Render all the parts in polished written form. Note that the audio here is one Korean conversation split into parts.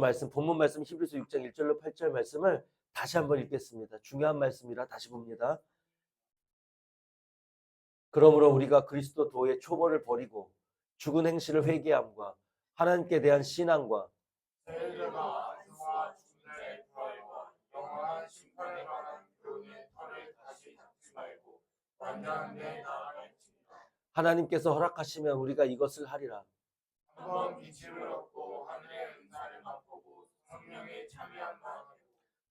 말씀, 본문 말씀 히브리서 6장 1절로 8절 말씀을 다시 한번 읽겠습니다. 중요한 말씀이라 다시 봅니다. 그러므로 우리가 그리스도 도의 초벌을 버리고 죽은 행실을 회개함과 하나님께 대한 신앙과 세례가 안수와 죽는 부활과 영원한 심판에 관한 교훈의 털을 다시 잡지 말고 완전한 데 나아갈지니라. 하나님께서 허락하시면 우리가 이것을 하리라. 한번 빛을 얻고 하늘의 은사를 맛보고 성령에 참여한 마음으로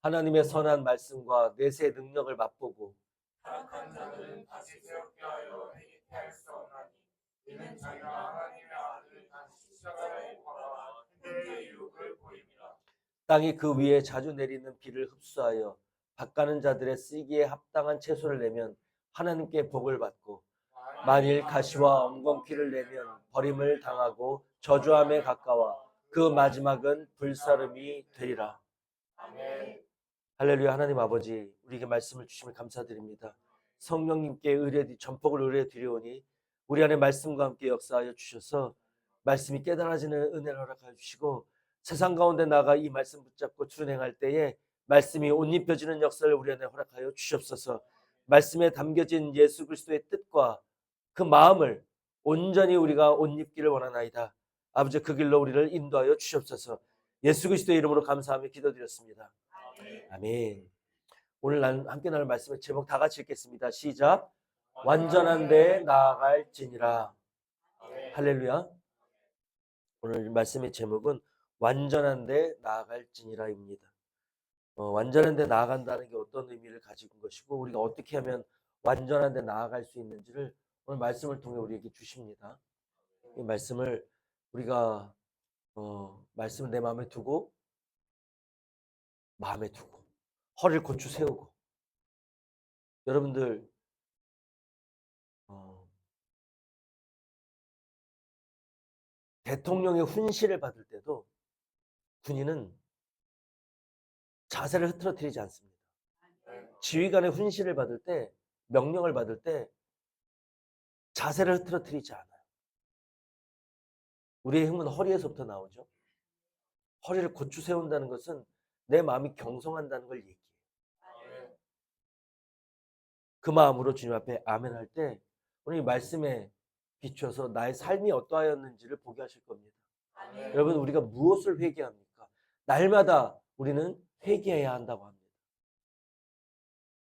하나님의 선한 말씀과 내세의 능력을 맛보고 타락한 자들은 다시 새롭게 하여 회개할 수 없나니 이는 자기가 하나님의 아들을 다시 십자가에 걸어와 현재 유혹을 보임이라. 땅이 그 위에 자주 내리는 비를 흡수하여 밭가는 자들의 쓰기에 합당한 채소를 내면 하나님께 복을 받고 만일 가시와 엉겅퀴를 내면 버림을 당하고 저주함에 가까워 그 마지막은 불사름이 되리라. 아멘. 할렐루야. 하나님 아버지, 우리에게 말씀을 주심을 감사드립니다. 성령님께 전폭을 의뢰드리오니 우리 안에 말씀과 함께 역사하여 주셔서 말씀이 깨달아지는 은혜를 허락하여 주시고 세상 가운데 나가 이 말씀 붙잡고 준행할 때에 말씀이 옷 입혀지는 역사를 우리 안에 허락하여 주시옵소서. 말씀에 담겨진 예수 그리스도의 뜻과 그 마음을 온전히 우리가 옷 입기를 원하나이다. 아버지, 그 길로 우리를 인도하여 주시옵소서. 예수 그리스도의 이름으로 감사하며 기도드렸습니다. 아멘. 오늘 함께 나눌 말씀의 제목 다 같이 읽겠습니다. 시작. 완전한 데 나아갈지니라. 할렐루야. 오늘 말씀의 제목은 완전한 데 나아갈지니라입니다. 완전한 데 나아간다는 게 어떤 의미를 가지고 있는 것이고 우리가 어떻게 하면 완전한 데 나아갈 수 있는지를 오늘 말씀을 통해 우리에게 주십니다. 이 말씀을 우리가 말씀을 내 마음에 두고 허리를 고추 세우고 여러분들 대통령의 훈시를 받을 때도 군인은 자세를 흐트러뜨리지 않습니다. 지휘관의 훈시를 받을 때 명령을 받을 때 자세를 흐트러뜨리지 않아요. 우리의 힘은 허리에서부터 나오죠. 허리를 고추 세운다는 것은 내 마음이 경성한다는 걸 얘기해요. 그 마음으로 주님 앞에 아멘 할 때 오늘 이 말씀에 비추어서 나의 삶이 어떠하였는지를 보게 하실 겁니다. 아멘. 여러분, 우리가 무엇을 회개합니까? 날마다 우리는 회개해야 한다고 합니다.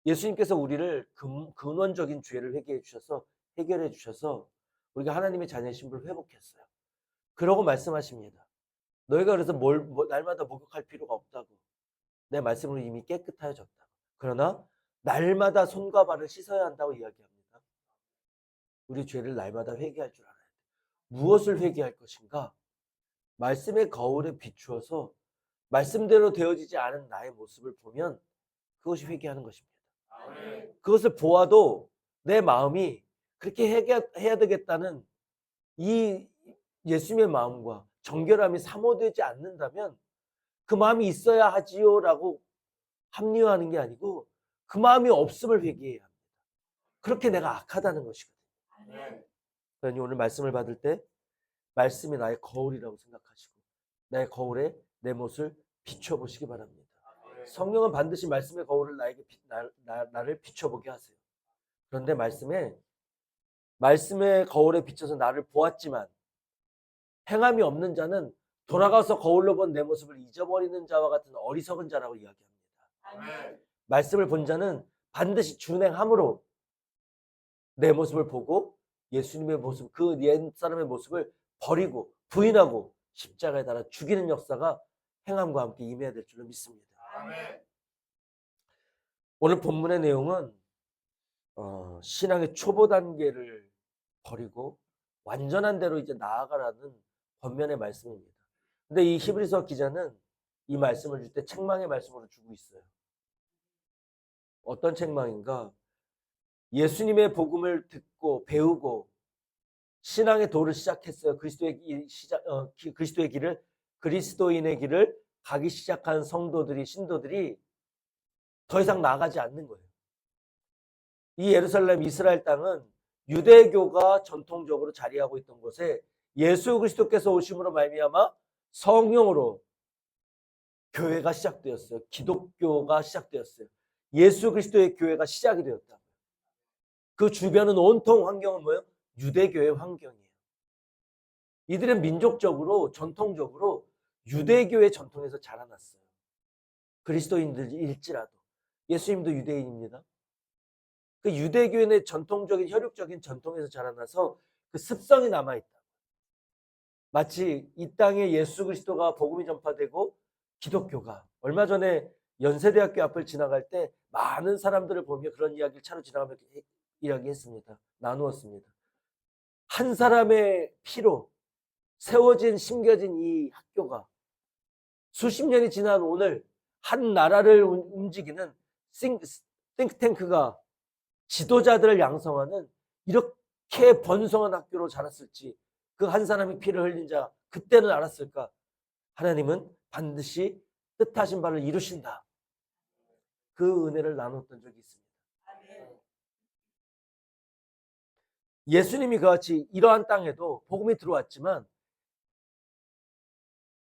예수님께서 우리를 근원적인 죄를 회개해 주셔서 해결해 주셔서 우리가 하나님의 자녀의 신분을 회복했어요. 그러고 말씀하십니다. 너희가 그래서 날마다 목욕할 필요가 없다고. 내 말씀으로 이미 깨끗하여졌다. 그러나 날마다 손과 발을 씻어야 한다고 이야기합니다. 우리 죄를 날마다 회개할 줄 알아야 돼. 무엇을 회개할 것인가? 말씀의 거울에 비추어서 말씀대로 되어지지 않은 나의 모습을 보면 그것이 회개하는 것입니다. 그것을 보아도 내 마음이 그렇게 해야 되겠다는 이 예수님의 마음과 정결함이 사모되지 않는다면 그 마음이 있어야 하지요라고 합리화하는 게 아니고 그 마음이 없음을 회개해야 합니다. 그렇게 내가 악하다는 것이거든요. 그러니 오늘 말씀을 받을 때 말씀이 나의 거울이라고 생각하시고 나의 거울에 내 모습을 비춰보시기 바랍니다. 성령은 반드시 말씀의 거울을 나를 비춰보게 하세요. 그런데 말씀의 거울에 비춰서 나를 보았지만 행함이 없는 자는 돌아가서 거울로 본 내 모습을 잊어버리는 자와 같은 어리석은 자라고 이야기합니다. 아멘. 말씀을 본 자는 반드시 준행함으로 내 모습을 보고 예수님의 모습, 그 옛사람의 모습을 버리고 부인하고 십자가에 달아 죽이는 역사가 행함과 함께 임해야 될 줄로 믿습니다. 아멘. 오늘 본문의 내용은 신앙의 초보 단계를 버리고 완전한 대로 이제 나아가라는 권면의 말씀입니다. 근데 이 히브리서 기자는 이 말씀을 줄 때 책망의 말씀으로 주고 있어요. 어떤 책망인가? 예수님의 복음을 듣고 배우고 신앙의 도를 시작했어요. 그리스도인의 길을 가기 시작한 신도들이 더 이상 나아가지 않는 거예요. 이 예루살렘 이스라엘 땅은 유대교가 전통적으로 자리하고 있던 곳에 예수 그리스도께서 오심으로 말미암아 성령으로 교회가 시작되었어요. 기독교가 시작되었어요. 예수 그리스도의 교회가 시작이 되었다. 그 주변은 온통 환경은 뭐예요? 유대교의 환경이에요. 이들은 민족적으로 전통적으로 유대교의 전통에서 자라났어요. 그리스도인들일지라도. 예수님도 유대인입니다. 그 유대교의 전통적인 혈육적인 전통에서 자라나서 그 습성이 남아있다. 마치 이 땅에 예수 그리스도가 복음이 전파되고 기독교가 얼마 전에 연세대학교 앞을 지나갈 때 많은 사람들을 보며 그런 이야기를 차로 지나가며 이야기했습니다. 나누었습니다. 한 사람의 피로 세워진 심겨진 이 학교가 수십 년이 지난 오늘 한 나라를 움직이는 띵크탱크가 지도자들을 양성하는 이렇게 번성한 학교로 자랐을지 그 한 사람이 피를 흘린 자 그때는 알았을까? 하나님은 반드시 뜻하신 바를 이루신다. 그 은혜를 나눴던 적이 있습니다. 예수님이 그같이 이러한 땅에도 복음이 들어왔지만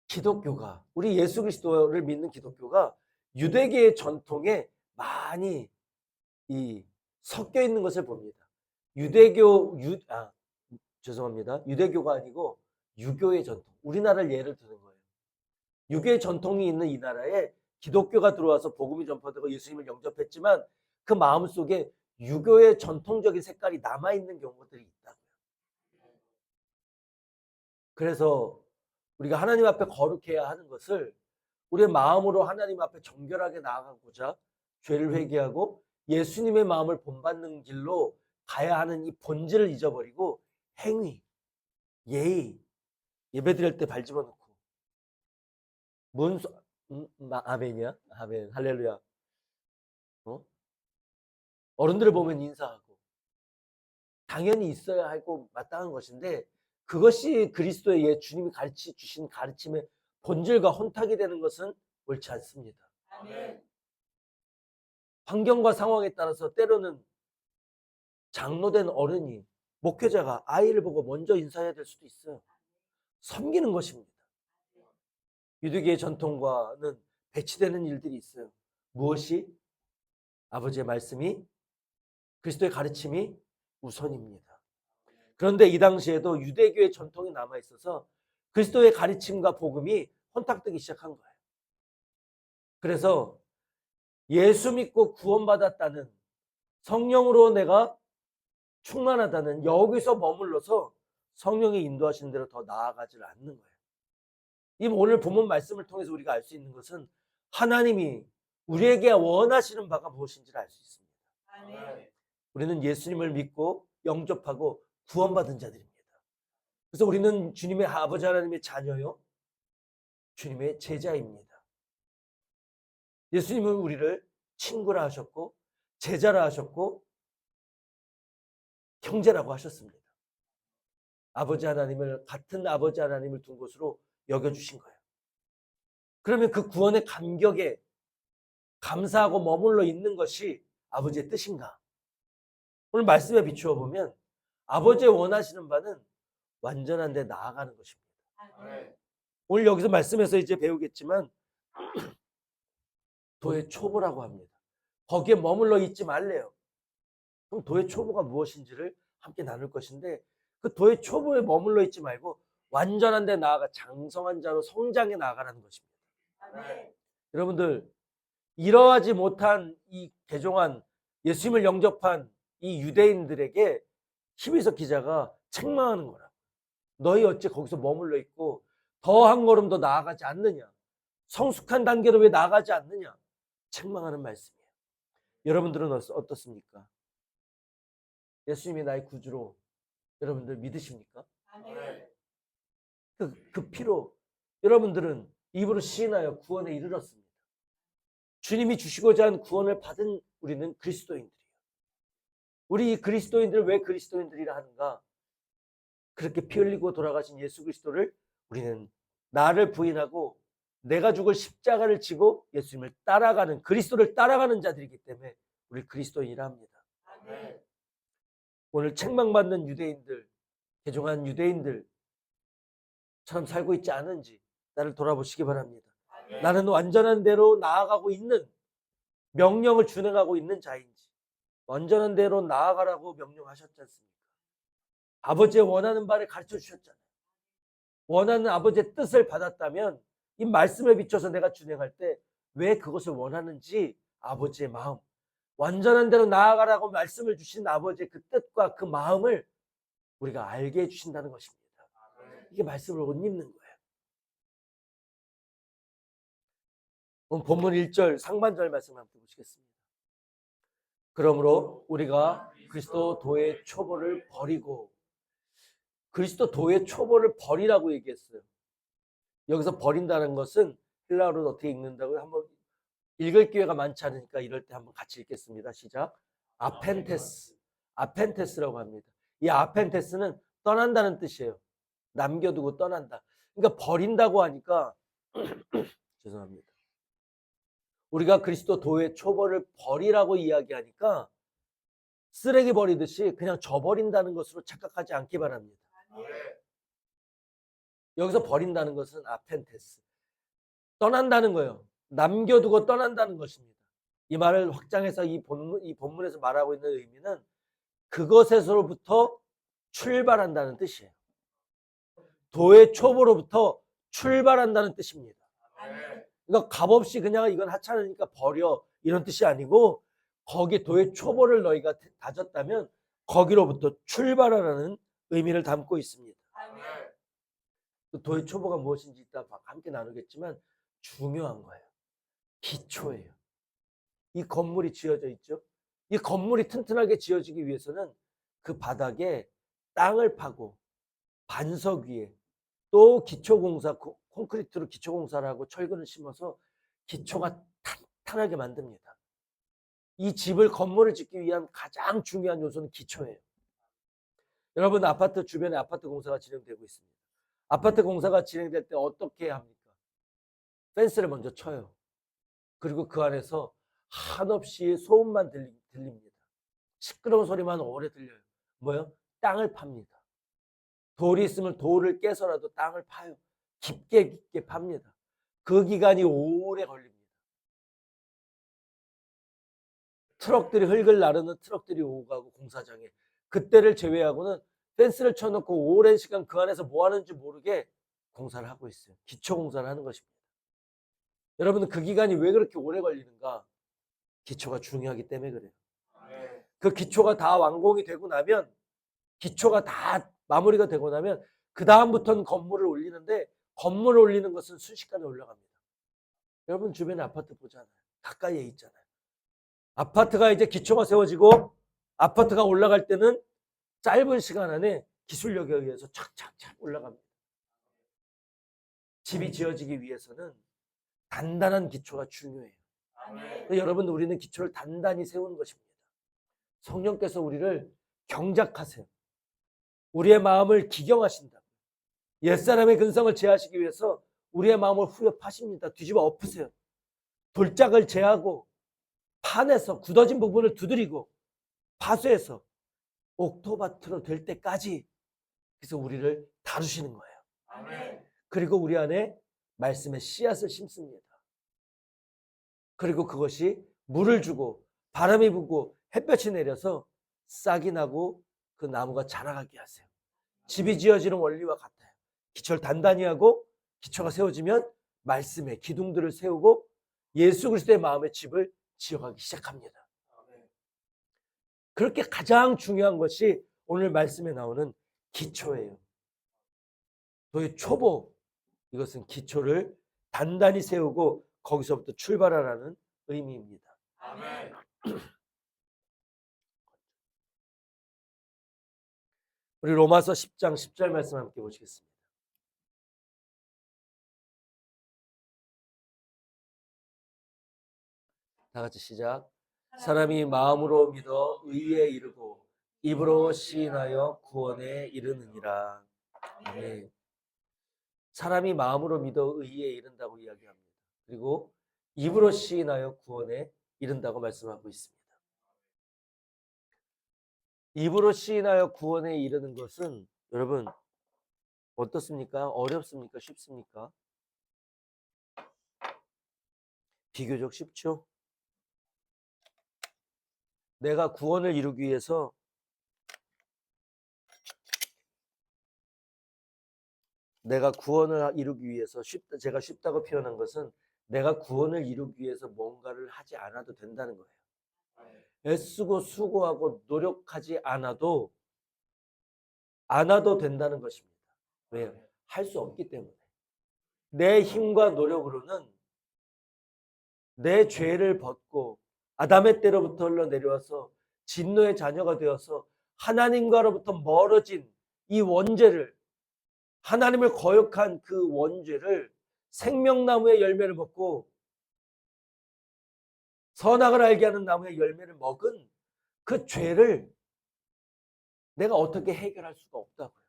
기독교가 우리 예수 그리스도를 믿는 기독교가 유대계의 전통에 많이 섞여 있는 것을 봅니다. 죄송합니다. 유대교가 아니고 유교의 전통. 우리나라를 예를 드는 거예요. 유교의 전통이 있는 이 나라에 기독교가 들어와서 복음이 전파되고 예수님을 영접했지만 그 마음속에 유교의 전통적인 색깔이 남아있는 경우들이 있다고요. 그래서 우리가 하나님 앞에 거룩해야 하는 것을 우리의 마음으로 하나님 앞에 정결하게 나아가고자 죄를 회개하고 예수님의 마음을 본받는 길로 가야 하는 이 본질을 잊어버리고 행위, 예의, 예배드릴 때 발 집어넣고 아멘이야? 아멘, 할렐루야. 어른들을 보면 인사하고 당연히 있어야 하고 마땅한 것인데 그것이 그리스도의 주님이 가르치 주신 가르침의 본질과 혼탁이 되는 것은 옳지 않습니다. 아멘. 환경과 상황에 따라서 때로는 장로된 어른이 목회자가 아이를 보고 먼저 인사해야 될 수도 있어요. 섬기는 것입니다. 유대교의 전통과는 배치되는 일들이 있어요. 무엇이? 아버지의 말씀이 그리스도의 가르침이 우선입니다. 그런데 이 당시에도 유대교의 전통이 남아있어서 그리스도의 가르침과 복음이 혼탁되기 시작한 거예요. 그래서 예수 믿고 구원받았다는 성령으로 내가 충만하다는 여기서 머물러서 성령이 인도하시는 대로 더 나아가지 않는 거예요. 이 오늘 본문 말씀을 통해서 우리가 알 수 있는 것은 하나님이 우리에게 원하시는 바가 무엇인지를 알 수 있습니다. 아멘. 우리는 예수님을 믿고 영접하고 구원받은 자들입니다. 그래서 우리는 주님의 아버지 하나님의 자녀요, 주님의 제자입니다. 예수님은 우리를 친구라 하셨고 제자라 하셨고 형제라고 하셨습니다. 같은 아버지 하나님을 둔 곳으로 여겨주신 거예요. 그러면 그 구원의 감격에 감사하고 머물러 있는 것이 아버지의 뜻인가? 오늘 말씀에 비추어 보면 아버지의 원하시는 바는 완전한 데 나아가는 것입니다. 아멘. 오늘 여기서 말씀에서 이제 배우겠지만 도의 초보라고 합니다. 거기에 머물러 있지 말래요. 그럼 도의 초보가 무엇인지를 함께 나눌 것인데 그 도의 초보에 머물러 있지 말고 완전한 데 나아가 장성한 자로 성장해 나아가라는 것입니다. 아멘. 여러분들 이러하지 못한 이 개종한 예수님을 영접한 이 유대인들에게 히브리서 기자가 책망하는 거라. 너희 어찌 거기서 머물러 있고 더 한 걸음 더 나아가지 않느냐. 성숙한 단계로 왜 나아가지 않느냐. 책망하는 말씀이에요. 여러분들은 어떻습니까? 예수님이 나의 구주로 여러분들 믿으십니까? 아멘. 그 피로 여러분들은 입으로 시인하여 구원에 이르렀습니다. 주님이 주시고자 한 구원을 받은 우리는 그리스도인들이에요. 우리 그리스도인들 왜 그리스도인들이라 하는가? 그렇게 피 흘리고 돌아가신 예수 그리스도를 우리는 나를 부인하고 내가 죽을 십자가를 지고 예수님을 따라가는 그리스도를 따라가는 자들이기 때문에 우리 그리스도인이라 합니다. 아멘. 오늘 책망받는 유대인들, 개종한 유대인들처럼 살고 있지 않은지 나를 돌아보시기 바랍니다. 아멘. 나는 완전한 대로 나아가고 있는, 명령을 준행하고 있는 자인지, 완전한 대로 나아가라고 명령하셨지 않습니까? 아버지의 원하는 바를 가르쳐 주셨잖아요. 원하는 아버지의 뜻을 받았다면 이 말씀에 비춰서 내가 준행할 때 왜 그것을 원하는지 아버지의 마음, 완전한 대로 나아가라고 말씀을 주신 아버지의 그 뜻과 그 마음을 우리가 알게 해주신다는 것입니다. 이게 말씀을 못 읽는 거예요. 오늘 본문 1절 상반절 말씀 함께 보시겠습니다. 그러므로 우리가 그리스도 도의 초보를 버리고, 그리스도 도의 초보를 버리라고 얘기했어요. 여기서 버린다는 것은 헬라어로 어떻게 읽는다고요? 한번 읽을 기회가 많지 않으니까 이럴 때 한번 같이 읽겠습니다. 시작. 아펜테스. 아펜테스라고 합니다. 이 아펜테스는 떠난다는 뜻이에요. 남겨두고 떠난다. 그러니까 버린다고 하니까 죄송합니다. 우리가 그리스도 도의 초보를 버리라고 이야기하니까 쓰레기 버리듯이 그냥 져버린다는 것으로 착각하지 않기 바랍니다. 여기서 버린다는 것은 아펜테스. 떠난다는 거예요. 남겨두고 떠난다는 것입니다. 이 말을 확장해서 이 본문에서 말하고 있는 의미는 그것에서부터 출발한다는 뜻이에요. 도의 초보로부터 출발한다는 뜻입니다. 그러니까 값없이 그냥 이건 하찮으니까 버려 이런 뜻이 아니고, 거기 도의 초보를 너희가 다졌다면 거기로부터 출발하라는 의미를 담고 있습니다. 도의 초보가 무엇인지 이따 함께 나누겠지만 중요한 거예요. 기초예요. 이 건물이 지어져 있죠. 이 건물이 튼튼하게 지어지기 위해서는 그 바닥에 땅을 파고 반석 위에 또 기초공사, 콘크리트로 기초공사를 하고 철근을 심어서 기초가 탄탄하게 만듭니다. 이 집을, 건물을 짓기 위한 가장 중요한 요소는 기초예요. 여러분, 아파트 주변에 아파트 공사가 진행되고 있습니다. 아파트 공사가 진행될 때 어떻게 합니까? 펜스를 먼저 쳐요. 그리고 그 안에서 한없이 소음만 들립니다. 시끄러운 소리만 오래 들려요. 뭐요? 땅을 팝니다. 돌이 있으면 돌을 깨서라도 땅을 파요. 깊게 깊게 팝니다. 그 기간이 오래 걸립니다. 트럭들이, 흙을 나르는 트럭들이 오고 가고 공사장에, 그때를 제외하고는 펜스를 쳐놓고 오랜 시간 그 안에서 뭐 하는지 모르게 공사를 하고 있어요. 기초 공사를 하는 것입니다. 여러분은 그 기간이 왜 그렇게 오래 걸리는가? 기초가 중요하기 때문에 그래요. 그 기초가 다 완공이 되고 나면, 기초가 다 마무리가 되고 나면 그 다음부터는 건물을 올리는데, 건물을 올리는 것은 순식간에 올라갑니다. 여러분 주변에 아파트 보잖아요. 가까이에 있잖아요. 아파트가 이제 기초가 세워지고 아파트가 올라갈 때는 짧은 시간 안에 기술력에 의해서 착착착 올라갑니다. 집이 지어지기 위해서는 단단한 기초가 중요해요. 여러분, 우리는 기초를 단단히 세우는 것입니다. 성령께서 우리를 경작하세요. 우리의 마음을 기경하신다. 옛사람의 근성을 제하시기 위해서 우리의 마음을 후벼 파십니다. 뒤집어 엎으세요. 돌짝을 제하고 판에서 굳어진 부분을 두드리고 파쇄해서 옥토바트로 될 때까지, 그래서 우리를 다루시는 거예요. 그리고 우리 안에 말씀의 씨앗을 심습니다. 그리고 그것이 물을 주고 바람이 불고 햇볕이 내려서 싹이 나고 그 나무가 자라가게 하세요. 집이 지어지는 원리와 같아요. 기초를 단단히 하고 기초가 세워지면 말씀의 기둥들을 세우고 예수 그리스도의 마음의 집을 지어가기 시작합니다. 그렇게 가장 중요한 것이 오늘 말씀에 나오는 기초예요. 도의 초보, 이것은 기초를 단단히 세우고 거기서부터 출발하라는 의미입니다. 아멘. 우리 로마서 10장 10절 말씀 함께 보시겠습니다. 다 같이 시작. 사람이 마음으로 믿어 의에 이르고 입으로 시인하여 구원에 이르느니라. 아멘. 사람이 마음으로 믿어 의에 이른다고 이야기합니다. 그리고 입으로 시인하여 구원에 이른다고 말씀하고 있습니다. 입으로 시인하여 구원에 이르는 것은 여러분 어떻습니까? 어렵습니까? 쉽습니까? 비교적 쉽죠. 내가 구원을 이루기 위해서 제가 쉽다고 표현한 것은 내가 구원을 이루기 위해서 뭔가를 하지 않아도 된다는 거예요. 애쓰고 수고하고 노력하지 않아도 된다는 것입니다. 왜요? 할 수 없기 때문에. 내 힘과 노력으로는 내 죄를 벗고 아담의 때로부터 흘러내려와서 진노의 자녀가 되어서 하나님과로부터 멀어진 이 원죄를, 하나님을 거역한 그 원죄를 생명나무의 열매를 먹고 선악을 알게 하는 나무의 열매를 먹은 그 죄를 내가 어떻게 해결할 수가 없다고요.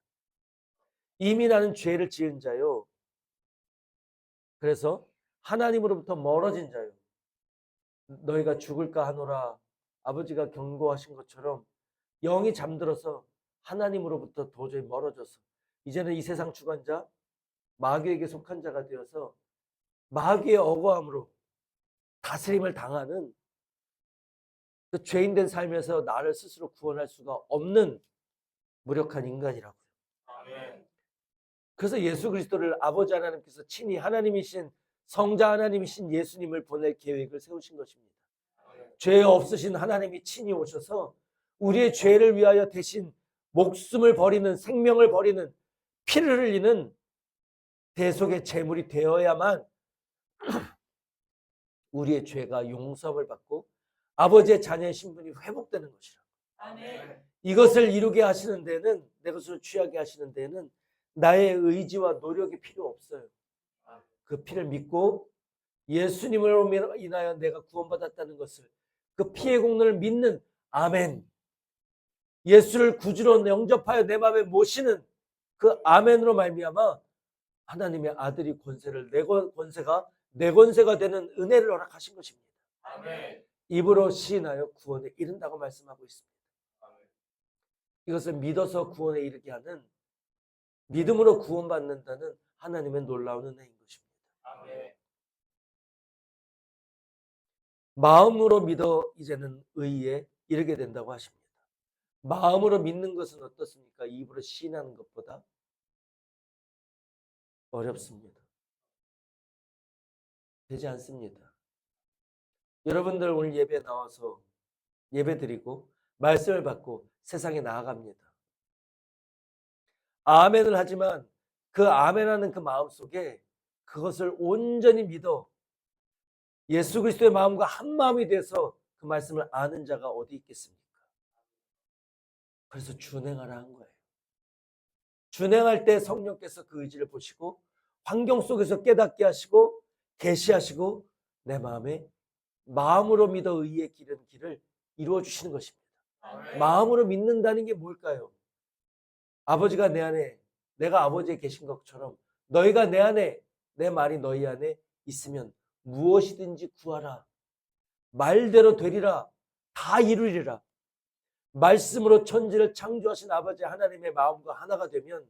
이미 나는 죄를 지은 자요. 그래서 하나님으로부터 멀어진 자요. 너희가 죽을까 하노라. 아버지가 경고하신 것처럼 영이 잠들어서 하나님으로부터 도저히 멀어져서 이제는 이 세상 주관자, 마귀에게 속한 자가 되어서 마귀의 억울함으로 다스림을 당하는 그 죄인된 삶에서 나를 스스로 구원할 수가 없는 무력한 인간이라고요. 그래서 예수 그리스도를 아버지 하나님께서 친히 하나님이신 성자 하나님이신 예수님을 보낼 계획을 세우신 것입니다. 죄 없으신 하나님이 친히 오셔서 우리의 죄를 위하여 대신 목숨을 버리는, 생명을 버리는, 피를 흘리는 대속의 제물이 되어야만 우리의 죄가 용서를 받고 아버지의 자녀의 신분이 회복되는 것이라. 이것을 이루게 하시는 데는, 내 것을 취하게 하시는 데는 나의 의지와 노력이 필요 없어요. 그 피를 믿고 예수님으로 인하여 내가 구원받았다는 것을, 그 피의 공로를 믿는, 아멘, 예수를 구주로 영접하여 내 마음에 모시는 그 아멘으로 말미암아 하나님의 아들이 내 권세가 되는 은혜를 허락하신 것입니다. 아멘. 입으로 시인하여 구원에 이른다고 말씀하고 있습니다. 이것을 믿어서 구원에 이르게 하는, 믿음으로 구원받는다는 하나님의 놀라운 은혜인 것입니다. 아멘. 마음으로 믿어 이제는 의에 이르게 된다고 하십니다. 마음으로 믿는 것은 어떻습니까? 입으로 시인하는 것보다 어렵습니다. 되지 않습니다. 여러분들 오늘 예배 나와서 예배 드리고 말씀을 받고 세상에 나아갑니다. 아멘을 하지만 그 아멘하는 그 마음 속에 그것을 온전히 믿어 예수 그리스도의 마음과 한 마음이 돼서 그 말씀을 아는 자가 어디 있겠습니까? 그래서 준행하라 한 거예요. 준행할 때 성령께서 그 의지를 보시고 환경 속에서 깨닫게 하시고 계시하시고 내 마음으로 믿어 의에 기른 길을 이루어 주시는 것입니다. 아멘. 마음으로 믿는다는 게 뭘까요? 아버지가 내 안에, 내가 아버지에 계신 것처럼 너희가 내 안에, 내 말이 너희 안에 있으면 무엇이든지 구하라. 말대로 되리라. 다 이루리라. 말씀으로 천지를 창조하신 아버지 하나님의 마음과 하나가 되면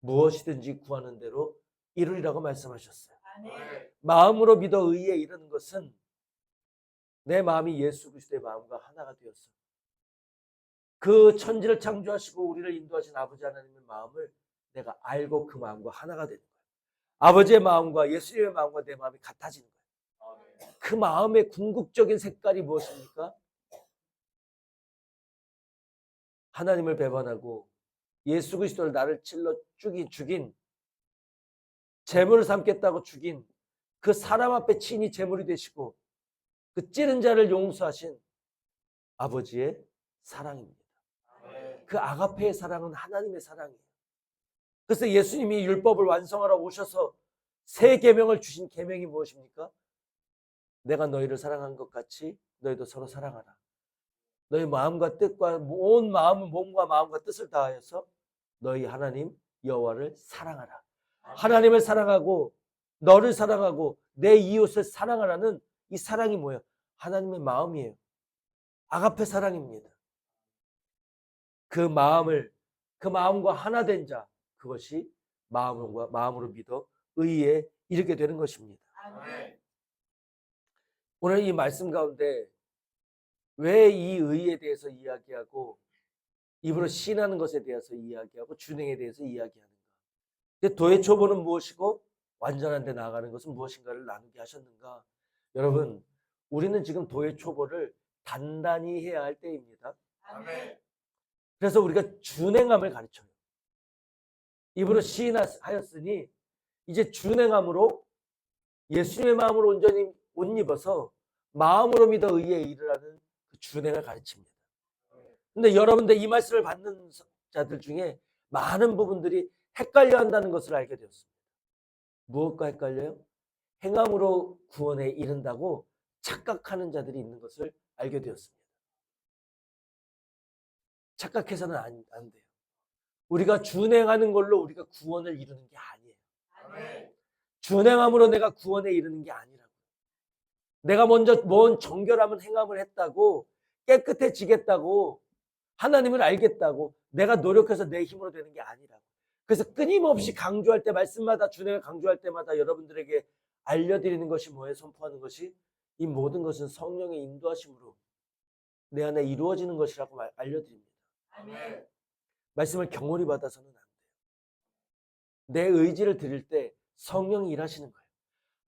무엇이든지 구하는 대로 이루리라고 말씀하셨어요. 아멘. 마음으로 믿어 의에 이르는 것은 내 마음이 예수 그리스도의 마음과 하나가 되었어. 그 천지를 창조하시고 우리를 인도하신 아버지 하나님의 마음을 내가 알고 그 마음과 하나가 되는 거예요. 아버지의 마음과 예수님의 마음과 내 마음이 같아지는 거예요. 아멘. 그 마음의 궁극적인 색깔이 무엇입니까? 하나님을 배반하고 예수 그리스도를 나를 찔러 죽인, 제물을 삼겠다고 죽인 그 사람 앞에 친히 제물이 되시고 그 찌른 자를 용서하신 아버지의 사랑입니다. 아멘. 그 아가페의 사랑은 하나님의 사랑이에요. 그래서 예수님이 율법을 완성하러 오셔서 새 계명을 주신 계명이 무엇입니까? 내가 너희를 사랑한 것 같이 너희도 서로 사랑하라. 너희 마음과 뜻과 온 마음은 몸과 마음과 뜻을 다하여서 너희 하나님 여호와를 사랑하라. 하나님을 사랑하고 너를 사랑하고 내 이웃을 사랑하라는 이 사랑이 뭐예요? 하나님의 마음이에요. 아가페 사랑입니다. 그 마음과 하나 된 자, 그것이 마음으로 믿어 의에 이르게 되는 것입니다. 아멘. 오늘 이 말씀 가운데 왜 이 의에 대해서 이야기하고 입으로 시인하는 것에 대해서 이야기하고 준행에 대해서 이야기하는가? 근데 도의 초보는 무엇이고 완전한 데 나아가는 것은 무엇인가를 나누게 하셨는가? 여러분, 우리는 지금 도의 초보를 단단히 해야 할 때입니다. 아멘. 그래서 우리가 준행함을 가르쳐요. 입으로 시인하였으니 이제 준행함으로 예수님의 마음을 온전히 옷 입어서 마음으로 믿어 의에 이르라는 그 준행을 가르칩니다. 근데 여러분들 이 말씀을 받는 자들 중에 많은 부분들이 헷갈려 한다는 것을 알게 되었습니다. 무엇과 헷갈려요? 행함으로 구원에 이른다고 착각하는 자들이 있는 것을 알게 되었습니다. 착각해서는 안 돼요. 우리가 준행하는 걸로 우리가 구원을 이루는 게 아니에요. 아멘. 준행함으로 내가 구원에 이르는 게 아니라고. 내가 먼저 뭔 정결함은 행함을 했다고 깨끗해지겠다고 하나님을 알겠다고 내가 노력해서 내 힘으로 되는 게 아니라고. 그래서 끊임없이 강조할 때 말씀마다 준행을 강조할 때마다 여러분들에게 알려드리는 것이 뭐예요? 선포하는 것이 이 모든 것은 성령의 인도하심으로 내 안에 이루어지는 것이라고 알려드립니다. 아멘. 말씀을 경홀히 받아서는 안 돼요. 내 의지를 드릴 때 성령이 일하시는 거예요.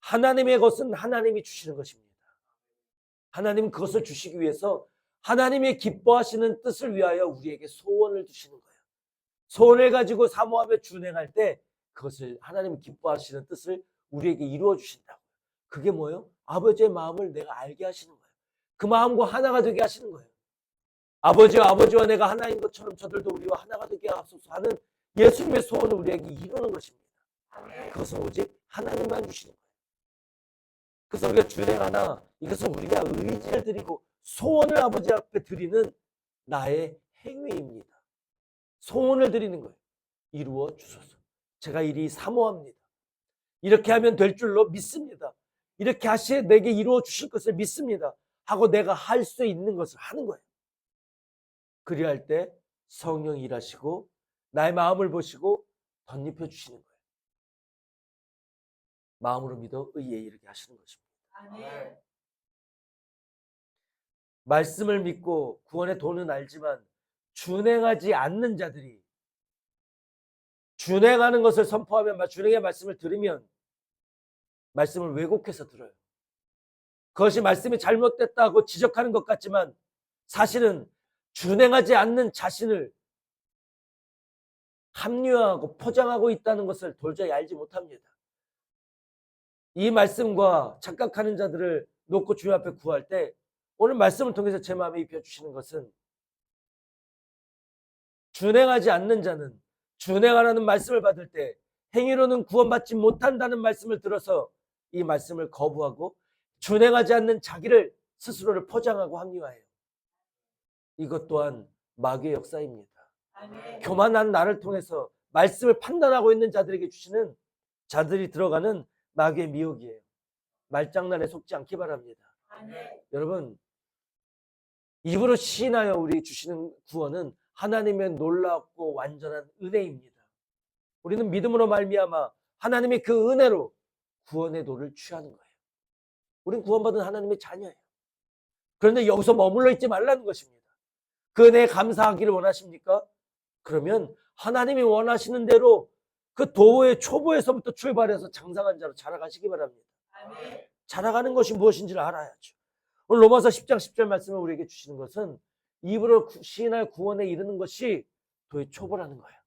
하나님의 것은 하나님이 주시는 것입니다. 하나님은 그것을 주시기 위해서 하나님의 기뻐하시는 뜻을 위하여 우리에게 소원을 주시는 거예요. 소원을 가지고 사모하며 준행할 때 그것을 하나님이 기뻐하시는 뜻을 우리에게 이루어 주신다고. 그게 뭐예요? 아버지의 마음을 내가 알게 하시는 거예요. 그 마음과 하나가 되게 하시는 거예요. 아버지와 내가 하나인 것처럼 저들도 우리와 하나가 되게 하소서 하는 예수님의 소원을 우리에게 이루는 것입니다. 그것은 오직 하나님만 주시는 거예요. 그래서 우리가 준행하나 이것은 우리가 의지를 드리고 소원을 아버지 앞에 드리는 나의 행위입니다. 소원을 드리는 거예요. 이루어 주소서. 제가 이리 사모합니다. 이렇게 하면 될 줄로 믿습니다. 이렇게 하시에 내게 이루어 주실 것을 믿습니다. 하고 내가 할 수 있는 것을 하는 거예요. 그리할 때 성령이 일하시고 나의 마음을 보시고 덧입혀 주시는 거예요. 마음으로 믿어 의에 이르게 하시는 것입니다. 아멘. 말씀을 믿고 구원의 도는 알지만 준행하지 않는 자들이 준행하는 것을 선포하면 준행의 말씀을 들으면 말씀을 왜곡해서 들어요. 그것이 말씀이 잘못됐다고 지적하는 것 같지만 사실은 준행하지 않는 자신을 합리화하고 포장하고 있다는 것을 도저히 알지 못합니다. 이 말씀과 착각하는 자들을 놓고 주님 앞에 구할 때 오늘 말씀을 통해서 제 마음에 입혀주시는 것은 준행하지 않는 자는 준행하라는 말씀을 받을 때 행위로는 구원받지 못한다는 말씀을 들어서 이 말씀을 거부하고 준행하지 않는 자기를 스스로를 포장하고 합리화해요. 이것 또한 마귀의 역사입니다. 아멘. 교만한 나를 통해서 말씀을 판단하고 있는 자들에게 주시는 자들이 들어가는 마귀의 미혹이에요. 말장난에 속지 않기 바랍니다. 아멘. 여러분, 입으로 시인하여 우리 주시는 구원은 하나님의 놀랍고 완전한 은혜입니다. 우리는 믿음으로 말미암아 하나님의 그 은혜로 구원의 도를 취하는 거예요. 우리는 구원받은 하나님의 자녀예요. 그런데 여기서 머물러 있지 말라는 것입니다. 그 은혜에 감사하기를 원하십니까? 그러면 하나님이 원하시는 대로 그 도의 초보에서부터 출발해서 장성한 자로 자라가시기 바랍니다. 아멘. 자라가는 것이 무엇인지를 알아야죠. 오늘 로마서 10장 10절 말씀을 우리에게 주시는 것은 입으로 시인할 구원에 이르는 것이 도의 초보라는 거예요.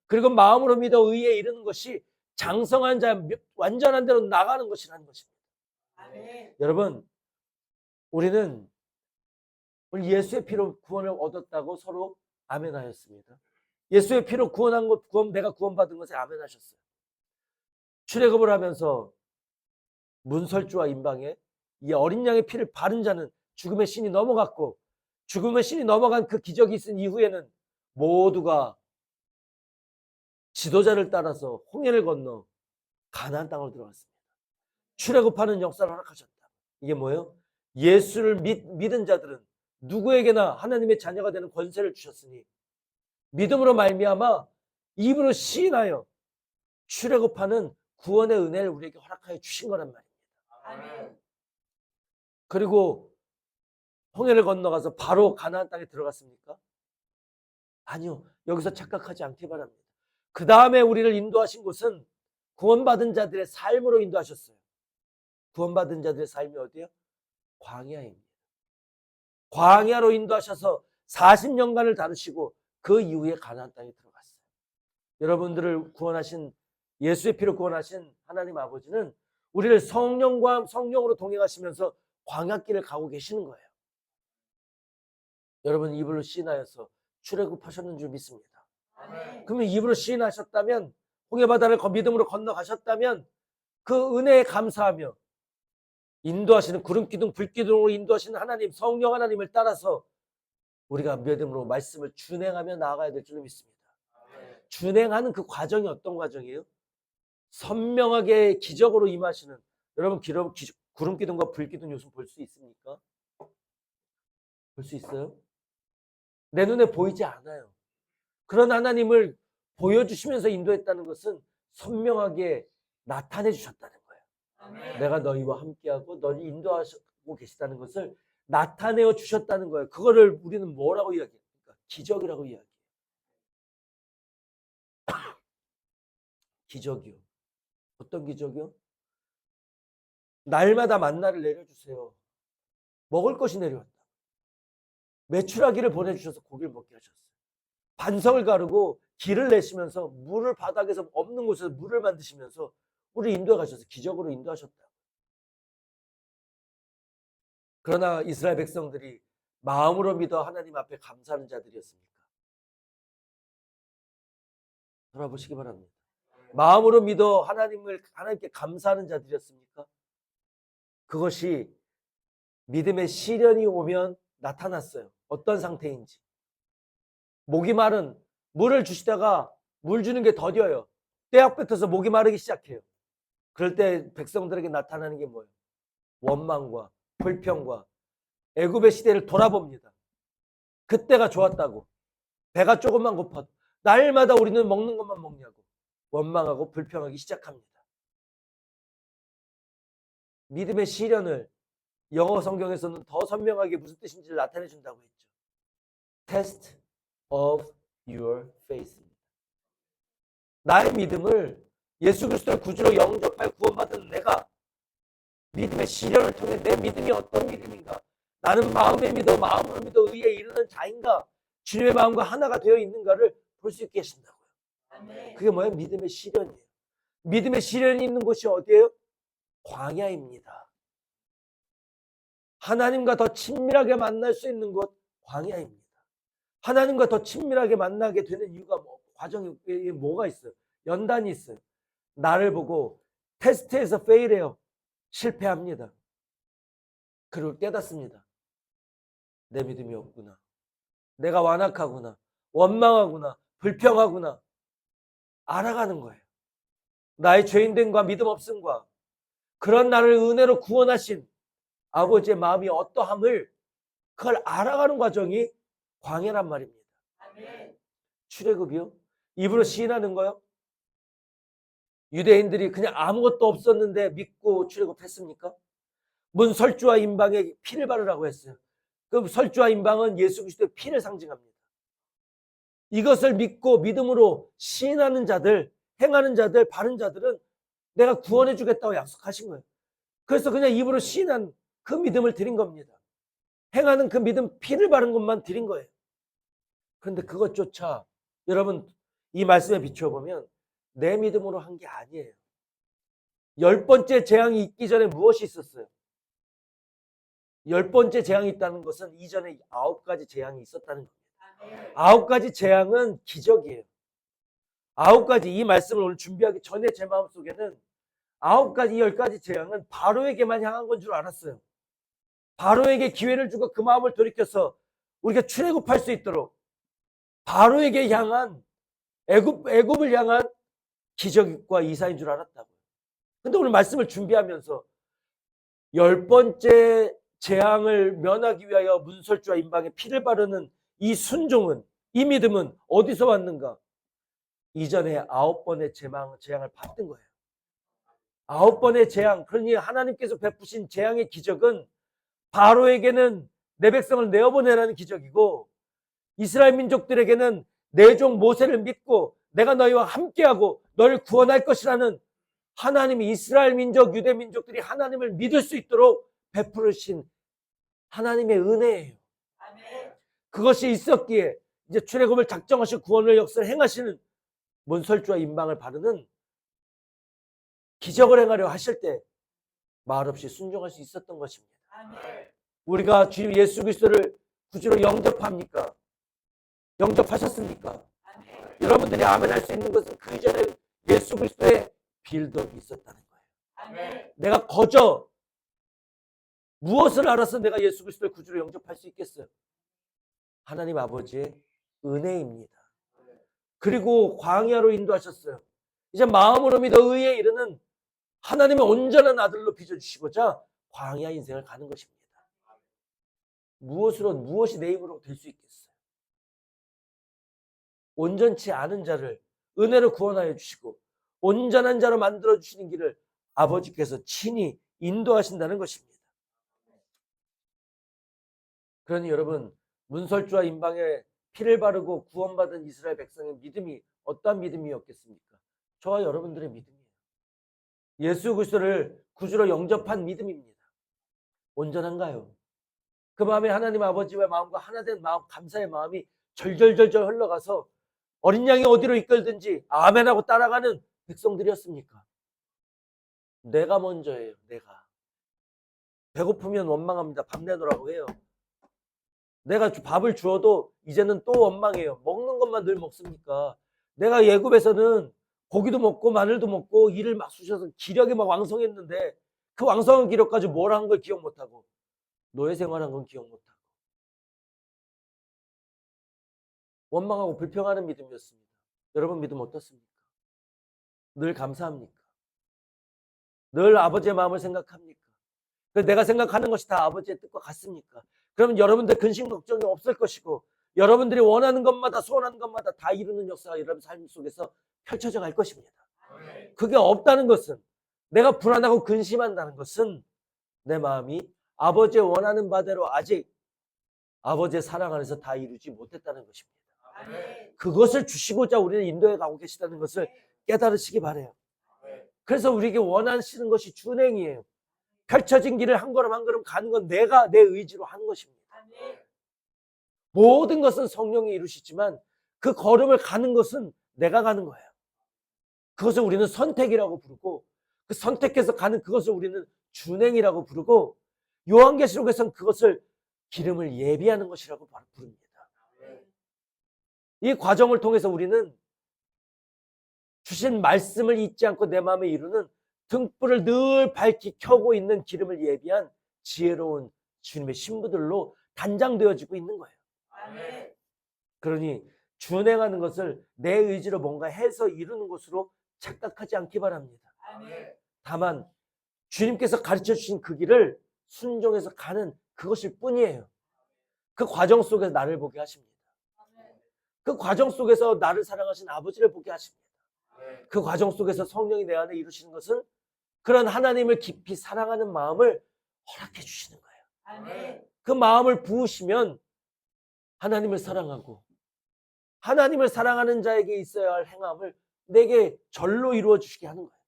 그리고 마음으로 믿어 의에 이르는 것이 장성한 자, 완전한 대로 나가는 것이라는 것입니다. 아멘. 여러분, 우리는 오늘 예수의 피로 구원을 얻었다고 서로 아멘하였습니다. 예수의 피로 구원한 것, 내가 구원받은 것에 아멘하셨어요. 출애굽을 하면서 문설주와 임방에 이 어린 양의 피를 바른 자는 죽음의 신이 넘어갔고 죽음의 신이 넘어간 그 기적이 있은 이후에는 모두가 지도자를 따라서 홍해를 건너 가나안 땅으로 들어갔습니다. 출애굽하는 역사를 허락하셨다. 이게 뭐예요? 예수를 믿은 자들은 누구에게나 하나님의 자녀가 되는 권세를 주셨으니 믿음으로 말미암아 입으로 시인하여 출애굽하는 구원의 은혜를 우리에게 허락하여 주신 거란 말입니다. 아멘. 그리고 홍해를 건너가서 바로 가나안 땅에 들어갔습니까? 아니요. 여기서 착각하지 않기 바랍니다. 그 다음에 우리를 인도하신 곳은 구원받은 자들의 삶으로 인도하셨어요. 구원받은 자들의 삶이 어디예요? 광야입니다. 광야로 인도하셔서 40년간을 다루시고 그 이후에 가나안 땅에 들어갔어요. 여러분들을 구원하신, 예수의 피로 구원하신 하나님 아버지는 우리를 성령으로 동행하시면서 광야길을 가고 계시는 거예요. 여러분 입으로 시인하여서 출애굽하셨는 줄 믿습니다. 그러면 입으로 시인하셨다면, 홍해바다를 믿음으로 건너가셨다면 그 은혜에 감사하며 인도하시는 구름기둥 불기둥으로 인도하시는 하나님, 성령 하나님을 따라서 우리가 믿음으로 말씀을 준행하며 나아가야 될 줄 믿습니다. 준행하는 그 과정이 어떤 과정이에요? 선명하게 기적으로 임하시는, 여러분 구름기둥과 불기둥 요즘 볼 수 있습니까? 볼 수 있어요? 내 눈에 보이지 않아요. 그런 하나님을 보여주시면서 인도했다는 것은 선명하게 나타내 주셨다는 거예요. 내가 너희와 함께하고 너희 인도하고 계시다는 것을 나타내어 주셨다는 거예요. 그거를 우리는 뭐라고 이야기합니까? 기적이라고 이야기해요. 기적이요. 어떤 기적이요? 날마다 만나를 내려주세요. 먹을 것이 내려왔다. 메추라기를 보내주셔서 고기를 먹게 하셨어요. 반석을 가르고 길을 내시면서 물을 바닥에서 없는 곳에서 물을 만드시면서 우리 인도해 가셔서 기적으로 인도하셨다. 그러나 이스라엘 백성들이 마음으로 믿어 하나님 앞에 감사하는 자들이었습니까? 돌아보시기 바랍니다. 마음으로 믿어 하나님께 감사하는 자들이었습니까? 그것이 믿음의 시련이 오면 나타났어요. 어떤 상태인지. 목이 마른, 물을 주시다가 물 주는 게 더뎌요. 떼약 뱉어서 목이 마르기 시작해요. 그럴 때 백성들에게 나타나는 게 뭐예요? 원망과 불평과 애굽의 시대를 돌아봅니다. 그때가 좋았다고. 배가 조금만 고파도 날마다 우리는 먹는 것만 먹냐고 원망하고 불평하기 시작합니다. 믿음의 시련을 영어 성경에서는 더 선명하게 무슨 뜻인지를 나타내 준다고 했죠. Test of your faith. 나의 믿음을 예수 그리스도를 구주로 영접하여 구원받은 내가 믿음의 시련을 통해 내 믿음이 어떤 믿음인가? 나는 마음으로 믿어 의에 이르는 자인가? 주님의 마음과 하나가 되어 있는가를 볼 수 있게 하신다고요. 그게 뭐예요? 믿음의 시련이에요. 믿음의 시련이 있는 곳이 어디예요? 광야입니다. 하나님과 더 친밀하게 만날 수 있는 곳, 광야입니다. 하나님과 더 친밀하게 만나게 되는 이유가 과정이 뭐가 있어요? 연단이 있어요. 나를 보고 테스트에서 페일해요. 실패합니다. 그리고 깨닫습니다. 내 믿음이 없구나. 내가 완악하구나. 원망하구나. 불평하구나. 알아가는 거예요. 나의 죄인됨과 믿음 없음과 그런 나를 은혜로 구원하신 아버지의 마음이 어떠함을 그걸 알아가는 과정이 광야란 말입니다. 출애굽이요? 입으로 시인하는 거요? 유대인들이 그냥 아무것도 없었는데 믿고 출애굽했습니까? 문 설주와 임방에 피를 바르라고 했어요. 그 설주와 임방은 예수 그리스도의 피를 상징합니다. 이것을 믿고 믿음으로 시인하는 자들, 행하는 자들, 바른 자들은 내가 구원해 주겠다고 약속하신 거예요. 그래서 그냥 입으로 시인한 그 믿음을 드린 겁니다. 행하는 그 믿음, 피를 바른 것만 드린 거예요. 그런데 그것조차 여러분 이 말씀에 비추어보면 내 믿음으로 한 게 아니에요. 10번째 재앙이 있기 전에 무엇이 있었어요? 10번째 재앙이 있다는 것은 이전에 9가지 재앙이 있었다는 겁니다. 9가지 재앙은 기적이에요. 9가지, 이 말씀을 오늘 준비하기 전에 제 마음속에는 9가지, 10가지 재앙은 바로에게만 향한 건 줄 알았어요. 바로에게 기회를 주고 그 마음을 돌이켜서 우리가 출애굽할 수 있도록 바로에게 향한 애굽을 향한 기적과 이사인 줄 알았다고요. 근데 오늘 말씀을 준비하면서 10번째 재앙을 면하기 위하여 문설주와 임방에 피를 바르는 이 순종은, 이 믿음은 어디서 왔는가? 이전에 9번의 재앙을 받은 거예요. 9번의 재앙, 그러니 하나님께서 베푸신 재앙의 기적은 바로에게는 내 백성을 내어보내라는 기적이고 이스라엘 민족들에게는 내 종 모세를 믿고 내가 너희와 함께하고 너를 구원할 것이라는 하나님이 이스라엘 민족, 유대 민족들이 하나님을 믿을 수 있도록 베푸르신 하나님의 은혜예요. 그것이 있었기에 이제 출애굽을 작정하시고 구원을 역사를 행하시는 문설주와 임방을 바르는 기적을 행하려 하실 때 말없이 순종할 수 있었던 것입니다. 우리가 주님 예수 그리스도를 구주로 영접합니까? 영접하셨습니까? 여러분들이 아멘 할 수 있는 것은 그 이전에 예수 그리스도의 빌드업이 있었다는 거예요. 내가 거저 무엇을 알아서 내가 예수 그리스도를 구주로 영접할 수 있겠어요? 하나님 아버지의 은혜입니다. 그리고 광야로 인도하셨어요. 이제 마음으로 믿어 의에 이르는 하나님의 온전한 아들로 빚어주시고자 광야 인생을 가는 것입니다. 무엇이 내 힘으로 될 수 있겠어요? 온전치 않은 자를 은혜로 구원하여 주시고 온전한 자로 만들어 주시는 길을 아버지께서 친히 인도하신다는 것입니다. 그러니 여러분, 문설주와 임방에 피를 바르고 구원받은 이스라엘 백성의 믿음이 어떠한 믿음이었겠습니까? 저와 여러분들의 믿음이에요. 예수 그리스도를 구주로 영접한 믿음입니다. 온전한가요? 그 마음에 하나님 아버지와 마음과 하나 된 마음, 감사의 마음이 절절절절 흘러가서 어린 양이 어디로 이끌든지 아멘하고 따라가는 백성들이었습니까? 내가 먼저예요. 내가. 배고프면 원망합니다. 밥 내놓으라고 해요. 내가 밥을 주어도 이제는 또 원망해요. 먹는 것만 늘 먹습니까? 내가 예굽에서는 고기도 먹고 마늘도 먹고 이를 막 쑤셔서 기력이 막 왕성했는데 그 왕성한 기력 가지고 뭘 한 걸 기억 못하고 노예 생활한 건 기억 못하고 원망하고 불평하는 믿음이었습니다. 여러분 믿음 어떻습니까? 늘 감사합니까? 늘 아버지의 마음을 생각합니까? 내가 생각하는 것이 다 아버지의 뜻과 같습니까? 그러면 여러분들 근심 걱정이 없을 것이고 여러분들이 원하는 것마다 소원하는 것마다 다 이루는 역사가 여러분 삶 속에서 펼쳐져 갈 것입니다. 그게 없다는 것은 내가 불안하고 근심한다는 것은 내 마음이 아버지의 원하는 바대로 아직 아버지의 사랑 안에서 다 이루지 못했다는 것입니다. 그것을 주시고자 우리를 인도해 가고 계시다는 것을 깨달으시기 바라요. 그래서 우리에게 원하시는 것이 준행이에요. 펼쳐진 길을 한 걸음 한 걸음 가는 건 내가 내 의지로 하는 것입니다. 모든 것은 성령이 이루시지만 그 걸음을 가는 것은 내가 가는 거예요. 그것을 우리는 선택이라고 부르고 그 선택해서 가는 그것을 우리는 준행이라고 부르고 요한계시록에서는 그것을 기름을 예비하는 것이라고 부릅니다. 이 과정을 통해서 우리는 주신 말씀을 잊지 않고 내 마음에 이루는 등불을 늘 밝히 켜고 있는 기름을 예비한 지혜로운 주님의 신부들로 단장되어지고 있는 거예요. 그러니 준행하는 것을 내 의지로 뭔가 해서 이루는 것으로 착각하지 않기 바랍니다. 다만 주님께서 가르쳐 주신 그 길을 순종해서 가는 그것일 뿐이에요. 그 과정 속에서 나를 보게 하십니다. 그 과정 속에서 나를 사랑하신 아버지를 보게 하십니다. 그 과정 속에서 성령이 내 안에 이루시는 것은 그런 하나님을 깊이 사랑하는 마음을 허락해 주시는 거예요. 그 마음을 부으시면 하나님을 사랑하고 하나님을 사랑하는 자에게 있어야 할 행함을 내게 절로 이루어 주시게 하는 거예요.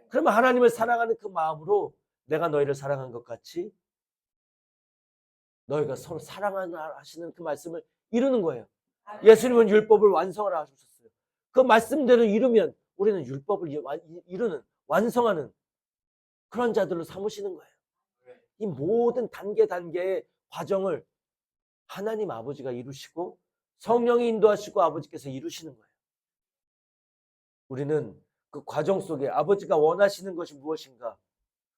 그러면 하나님을 사랑하는 그 마음으로 내가 너희를 사랑한 것 같이 너희가 서로 사랑하시는 그 말씀을 이루는 거예요. 예수님은 율법을 완성하라 하셨어요. 그 말씀대로 이루면 우리는 율법을 이루는 완성하는 그런 자들로 삼으시는 거예요. 이 모든 단계의 과정을 하나님 아버지가 이루시고 성령이 인도하시고 아버지께서 이루시는 거예요. 우리는 그 과정 속에 아버지가 원하시는 것이 무엇인가,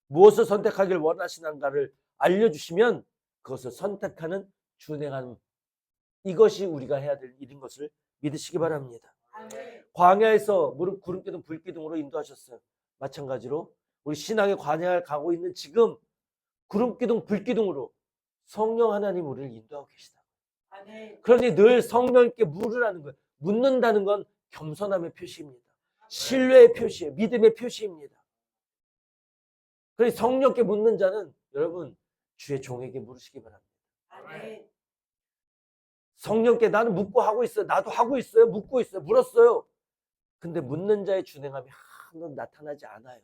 무엇을 선택하길 원하시는가를 알려주시면 그것을 선택하는 준행하는 이것이 우리가 해야 될 일인 것을 믿으시기 바랍니다. 광야에서 구름기둥 불기둥으로 인도하셨어요. 마찬가지로 우리 신앙의 광야를 가고 있는 지금 구름기둥 불기둥으로 성령 하나님 우리를 인도하고 계시다. 그러니 늘 성령께 물으라는 거예요. 묻는다는 건 겸손함의 표시입니다. 신뢰의 표시예요. 믿음의 표시입니다. 그러니 성령께 묻는 자는 여러분 주의 종에게 물으시기 바랍니다. 아멘. 성령께 나는 묻고 하고 있어요. 나도 하고 있어요. 묻고 있어요. 물었어요. 근데 묻는 자의 준행함이 하나도 나타나지 않아요.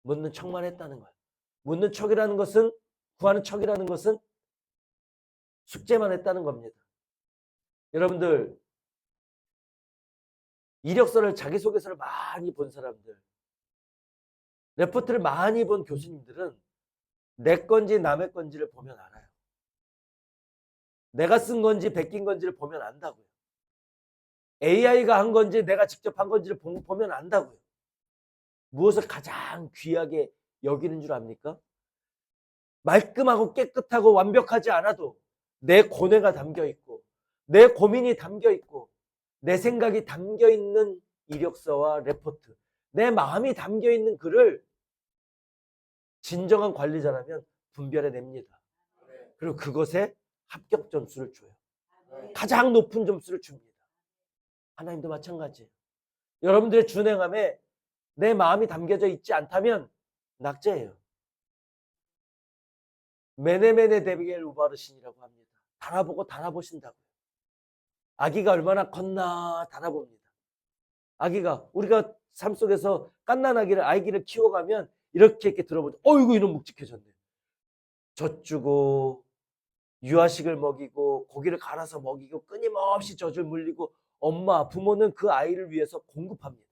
묻는 척만 했다는 거예요. 묻는 척이라는 것은, 구하는 척이라는 것은 숙제만 했다는 겁니다. 여러분들, 이력서를, 자기소개서를 많이 본 사람들, 레포트를 많이 본 교수님들은 내 건지 남의 건지를 보면 알아요. 내가 쓴 건지 베낀 건지를 보면 안다고요. AI가 한 건지 내가 직접 한 건지를 보면 안다고요. 무엇을 가장 귀하게 여기는 줄 압니까? 말끔하고 깨끗하고 완벽하지 않아도 내 고뇌가 담겨 있고 내 고민이 담겨 있고 내 생각이 담겨 있는 이력서와 레포트, 내 마음이 담겨 있는 글을 진정한 관리자라면 분별해냅니다. 그리고 그것에 합격 점수를 줘요. 가장 높은 점수를 줍니다. 하나님도 마찬가지예요. 여러분들의 준행함에 내 마음이 담겨져 있지 않다면 낙제예요. 메네메네 데비겔 우바르신이라고 합니다. 달아보고 달아보신다고요. 아기가 얼마나 컸나 달아봅니다. 아기가, 우리가 삶 속에서 갓난아기를, 아기를 키워가면 이렇게 들어보죠. 어이구, 이놈 묵직해졌네. 젖주고 유아식을 먹이고 고기를 갈아서 먹이고 끊임없이 젖을 물리고 엄마, 부모는 그 아이를 위해서 공급합니다.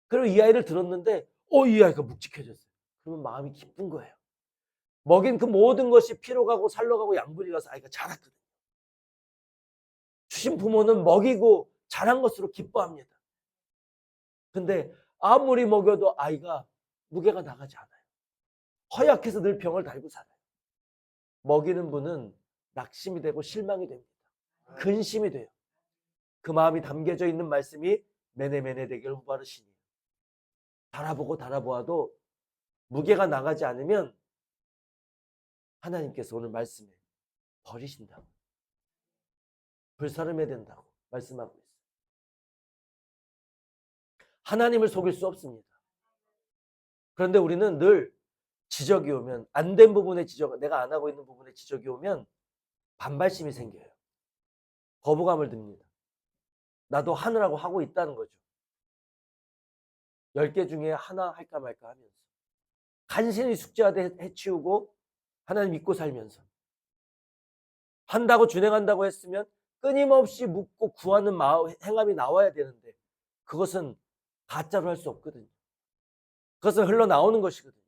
그리고 이 아이를 들었는데 이 아이가 묵직해졌어요. 그러면 마음이 기쁜 거예요. 먹인 그 모든 것이 피로 가고 살로 가고 양분이 가서 아이가 자랐거든요. 주신 부모는 먹이고 자란 것으로 기뻐합니다. 근데 아무리 먹여도 아이가 무게가 나가지 않아요. 허약해서 늘 병을 달고 살아요. 먹이는 분은 낙심이 되고 실망이 됩니다. 근심이 돼요. 그 마음이 담겨져 있는 말씀이 메네메네 데겔 후바르시니. 달아보고 달아보아도 무게가 나가지 않으면 하나님께서 오늘 말씀에 버리신다고, 불사름해야 된다고 말씀하고 있어요. 하나님을 속일 수 없습니다. 그런데 우리는 늘 지적이 오면, 안 된 부분에 지적, 내가 안 하고 있는 부분에 지적이 오면 반발심이 생겨요. 거부감을 듭니다. 나도 하느라고 하고 있다는 거죠. 10개 중에 하나 할까 말까 하면서 간신히 숙제하되 해치우고 하나님 믿고 살면서 한다고 준행한다고 했으면 끊임없이 묻고 구하는 행함이 나와야 되는데 그것은 가짜로 할 수 없거든요. 그것은 흘러나오는 것이거든요.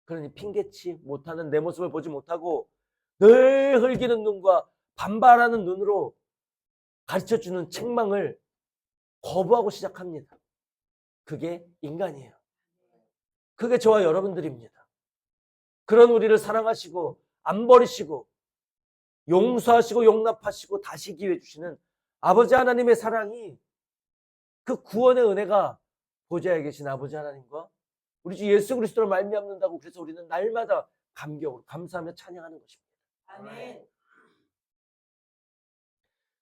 그러니 핑계치 못하는 내 모습을 보지 못하고 늘 흘기는 눈과 반발하는 눈으로 가르쳐주는 책망을 거부하고 시작합니다. 그게 인간이에요. 그게 저와 여러분들입니다. 그런 우리를 사랑하시고 안 버리시고 용서하시고 용납하시고 다시 기회 주시는 아버지 하나님의 사랑이, 그 구원의 은혜가 보좌에 계신 아버지 하나님과 우리 주 예수 그리스도를 말미암는다고, 그래서 우리는 날마다 감격으로 감사하며 찬양하는 것입니다. 아멘.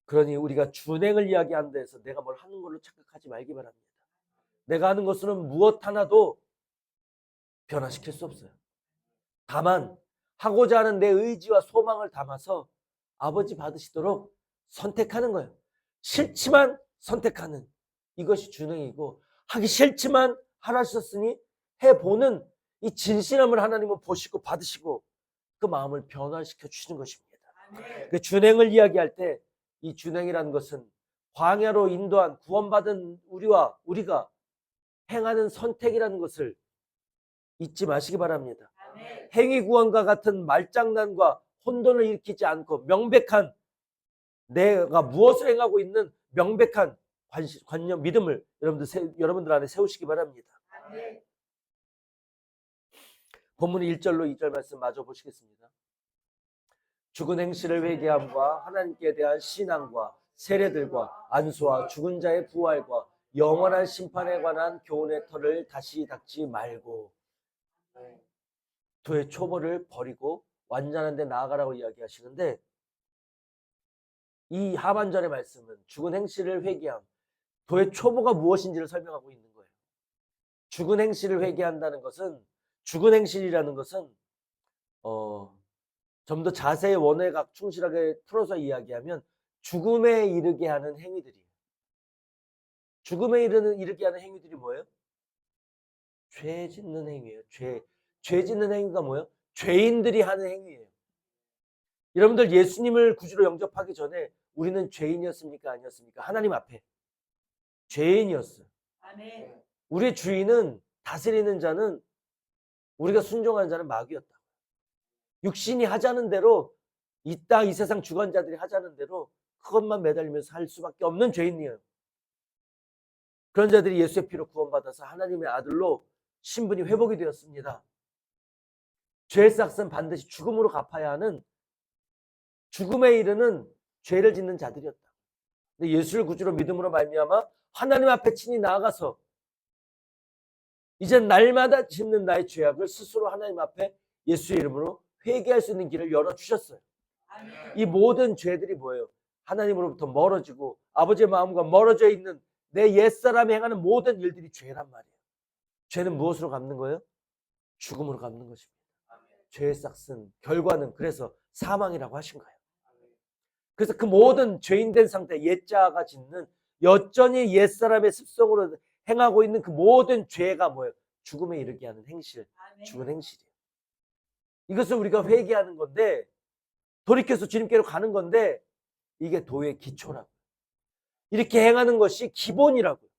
그러니 우리가 준행을 이야기하는 데서 내가 뭘 하는 걸로 착각하지 말기 바랍니다. 내가 하는 것은 무엇 하나도 변화시킬 수 없어요. 다만 하고자 하는 내 의지와 소망을 담아서 아버지 받으시도록 선택하는 거예요. 싫지만 선택하는, 이것이 준행이고, 하기 싫지만 하라셨으니 해보는 이 진실함을 하나님은 보시고 받으시고 그 마음을 변화시켜 주시는 것입니다. 그 준행을 이야기할 때 이 준행이라는 것은 광야로 인도한 구원받은 우리가 행하는 선택이라는 것을 잊지 마시기 바랍니다. 행위 구원과 같은 말장난과 혼돈을 일으키지 않고 명백한, 내가 무엇을 행하고 있는 명백한 관념, 믿음을 여러분들 안에 세우시기 바랍니다. 본문 1절로 2절 말씀 마저 보시겠습니다. 죽은 행실을 회개함과 하나님께 대한 신앙과 세례들과 안수와 죽은 자의 부활과 영원한 심판에 관한 교훈의 털을 다시 닦지 말고 도의 초보를 버리고 완전한 데 나아가라고 이야기하시는데, 이 하반절의 말씀은 죽은 행실을 회개함, 도의 초보가 무엇인지를 설명하고 있는 거예요. 죽은 행실을 회개한다는 것은, 죽은 행실이라는 것은 좀 더 자세히 원회각 충실하게 풀어서 이야기하면 죽음에 이르게 하는 행위들이에요. 죽음에 이르게 하는 행위들이 뭐예요? 죄 짓는 행위예요. 죄 짓는 행위가 뭐예요? 죄인들이 하는 행위예요. 여러분들 예수님을 구주로 영접하기 전에 우리는 죄인이었습니까? 아니었습니까? 하나님 앞에 죄인이었어요. 아멘. 우리의 주인은, 다스리는 자는, 우리가 순종하는 자는 마귀였다. 육신이 하자는 대로, 이 땅, 이 세상 주관자들이 하자는 대로 그것만 매달리면서 살 수밖에 없는 죄인이에요. 그런 자들이 예수의 피로 구원받아서 하나님의 아들로 신분이 회복이 되었습니다. 죄의 삭은 반드시 죽음으로 갚아야 하는, 죽음에 이르는 죄를 짓는 자들이었다. 근데 예수를 구주로 믿음으로 말미암아 하나님 앞에 친히 나아가서 이제 날마다 짓는 나의 죄악을 스스로 하나님 앞에 예수의 이름으로 회개할 수 있는 길을 열어주셨어요. 아멘. 이 모든 죄들이 뭐예요? 하나님으로부터 멀어지고 아버지의 마음과 멀어져 있는 내 옛사람이 행하는 모든 일들이 죄란 말이에요. 죄는 무엇으로 갚는 거예요? 죽음으로 갚는 것입니다. 죄의 삭은 결과는 그래서 사망이라고 하신 거예요. 그래서 그 모든 죄인된 상태, 옛자가 짓는 여전히 옛사람의 습성으로 행하고 있는 그 모든 죄가 뭐예요? 죽음에 이르게 하는 행실, 아멘. 죽은 행실이에요. 이것을 우리가 회개하는 건데, 돌이켜서 주님께로 가는 건데, 이게 도의 기초라고. 이렇게 행하는 것이 기본이라고요.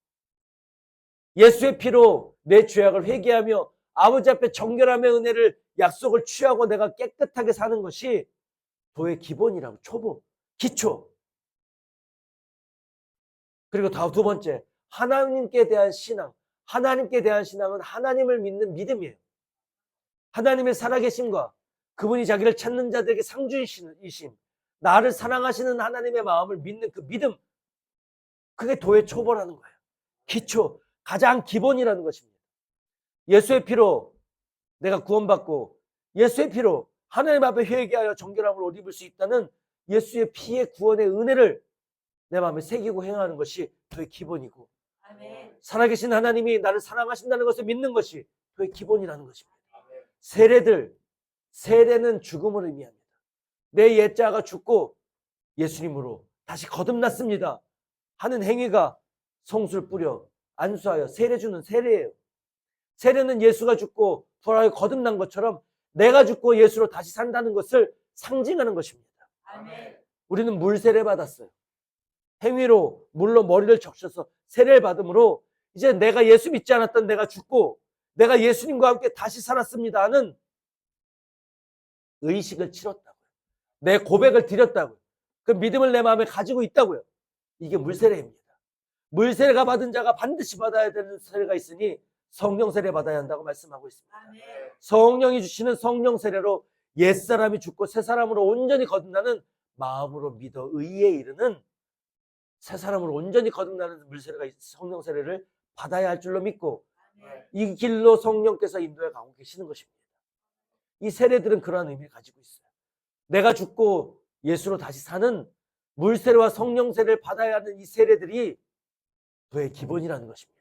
예수의 피로 내 죄악을 회개하며 아버지 앞에 정결함의 은혜를 약속을 취하고 내가 깨끗하게 사는 것이 도의 기본이라고. 초보, 기초. 그리고 두 번째, 하나님께 대한 신앙. 하나님께 대한 신앙은 하나님을 믿는 믿음이에요. 하나님의 살아계심과 그분이 자기를 찾는 자들에게 상주이심, 나를 사랑하시는 하나님의 마음을 믿는 그 믿음, 그게 도의 초보라는 거예요. 기초, 가장 기본이라는 것입니다. 예수의 피로 내가 구원받고 예수의 피로 하나님 앞에 회개하여 정결함을 옷 입을 수 있다는 예수의 피의 구원의 은혜를 내 마음에 새기고 행하는 것이 도의 기본이고, 아멘. 살아계신 하나님이 나를 사랑하신다는 것을 믿는 것이 도의 기본이라는 것입니다. 세례는 죽음을 의미합니다. 내 옛자가 죽고 예수님으로 다시 거듭났습니다 하는 행위가 성수를 뿌려 안수하여 세례 주는 세례예요. 세례는 예수가 죽고 부활하여 거듭난 것처럼 내가 죽고 예수로 다시 산다는 것을 상징하는 것입니다. 아멘. 우리는 물 세례 받았어요. 행위로 물로 머리를 적셔서 세례를 받음으로 이제 내가 예수 믿지 않았던 내가 죽고 내가 예수님과 함께 다시 살았습니다 하는 의식을 치렀다고요. 내 고백을 드렸다고요. 그 믿음을 내 마음에 가지고 있다고요. 이게 물세례입니다. 물세례가 받은 자가 반드시 받아야 되는 세례가 있으니 성령 세례 받아야 한다고 말씀하고 있습니다. 아멘. 성령이 주시는 성령 세례로 옛사람이 죽고 새사람으로 온전히 거듭나는, 마음으로 믿어 의에 이르는 새사람으로 온전히 거듭나는 물세례가, 성령 세례를 받아야 할 줄로 믿고 아멘. 이 길로 성령께서 인도해 가고 계시는 것입니다. 이 세례들은 그러한 의미를 가지고 있어요. 내가 죽고 예수로 다시 사는 물세례와 성령 세례를 받아야 하는 이 세례들이 도의 기본이라는 것입니다.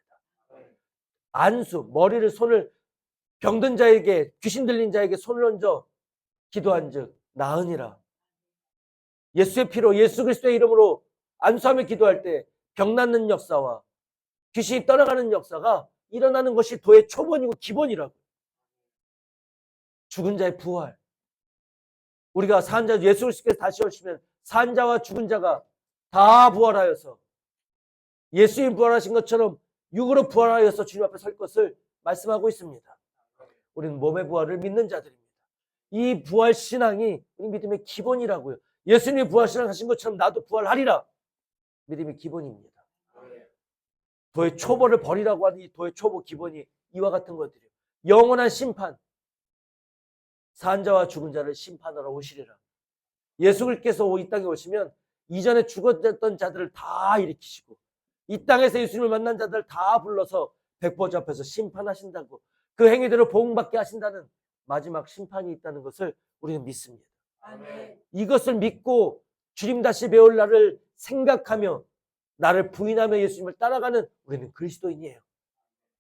안수, 손을 병든 자에게, 귀신 들린 자에게 손을 얹어 기도한즉 나으니라. 예수의 피로, 예수 그리스도의 이름으로 안수하며 기도할 때 병 낫는 역사와 귀신이 떠나가는 역사가 일어나는 것이 도의 초본이고 기본이라고. 죽은 자의 부활. 우리가 산자, 예수 그리스도께서 다시 오시면 산자와 죽은 자가 다 부활하여서 예수님 부활하신 것처럼 육으로 부활하여서 주님 앞에 설 것을 말씀하고 있습니다. 우리는 몸의 부활을 믿는 자들입니다. 이 부활 신앙이 우리 믿음의 기본이라고요. 예수님이 부활 신앙하신 것처럼 나도 부활하리라. 믿음의 기본입니다. 도의 초보를 버리라고 하는 이 도의 초보 기본이 이와 같은 것들이에요. 영원한 심판. 산자와 죽은 자를 심판하러 오시리라. 예수 그리스도께서 이 땅에 오시면 이전에 죽었던 자들을 다 일으키시고 이 땅에서 예수님을 만난 자들을 다 불러서 백보좌 앞에서 심판하신다고, 그 행위대로 복음받게 하신다는 마지막 심판이 있다는 것을 우리는 믿습니다. 아멘. 이것을 믿고 주님 다시 배울 날을 생각하며 나를 부인하며 예수님을 따라가는 우리는 그리스도인이에요.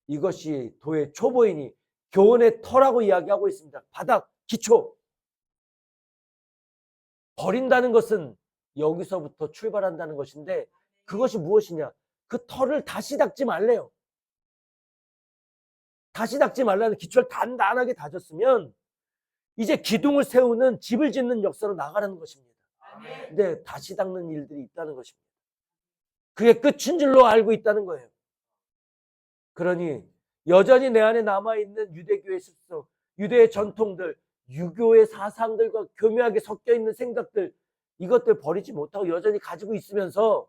이것이 도의 초보이니 교훈의 터라고 이야기하고 있습니다. 바닥, 기초. 버린다는 것은 여기서부터 출발한다는 것인데 그것이 무엇이냐? 그 터를 다시 닦지 말래요. 다시 닦지 말라는 기초를 단단하게 다졌으면 이제 기둥을 세우는 집을 짓는 역사로 나가라는 것입니다. 아멘. 근데 다시 닦는 일들이 있다는 것입니다. 그게 끝인 줄로 알고 있다는 거예요. 그러니 여전히 내 안에 남아있는 유대교의 습성, 유대의 전통들, 유교의 사상들과 교묘하게 섞여있는 생각들, 이것들 버리지 못하고 여전히 가지고 있으면서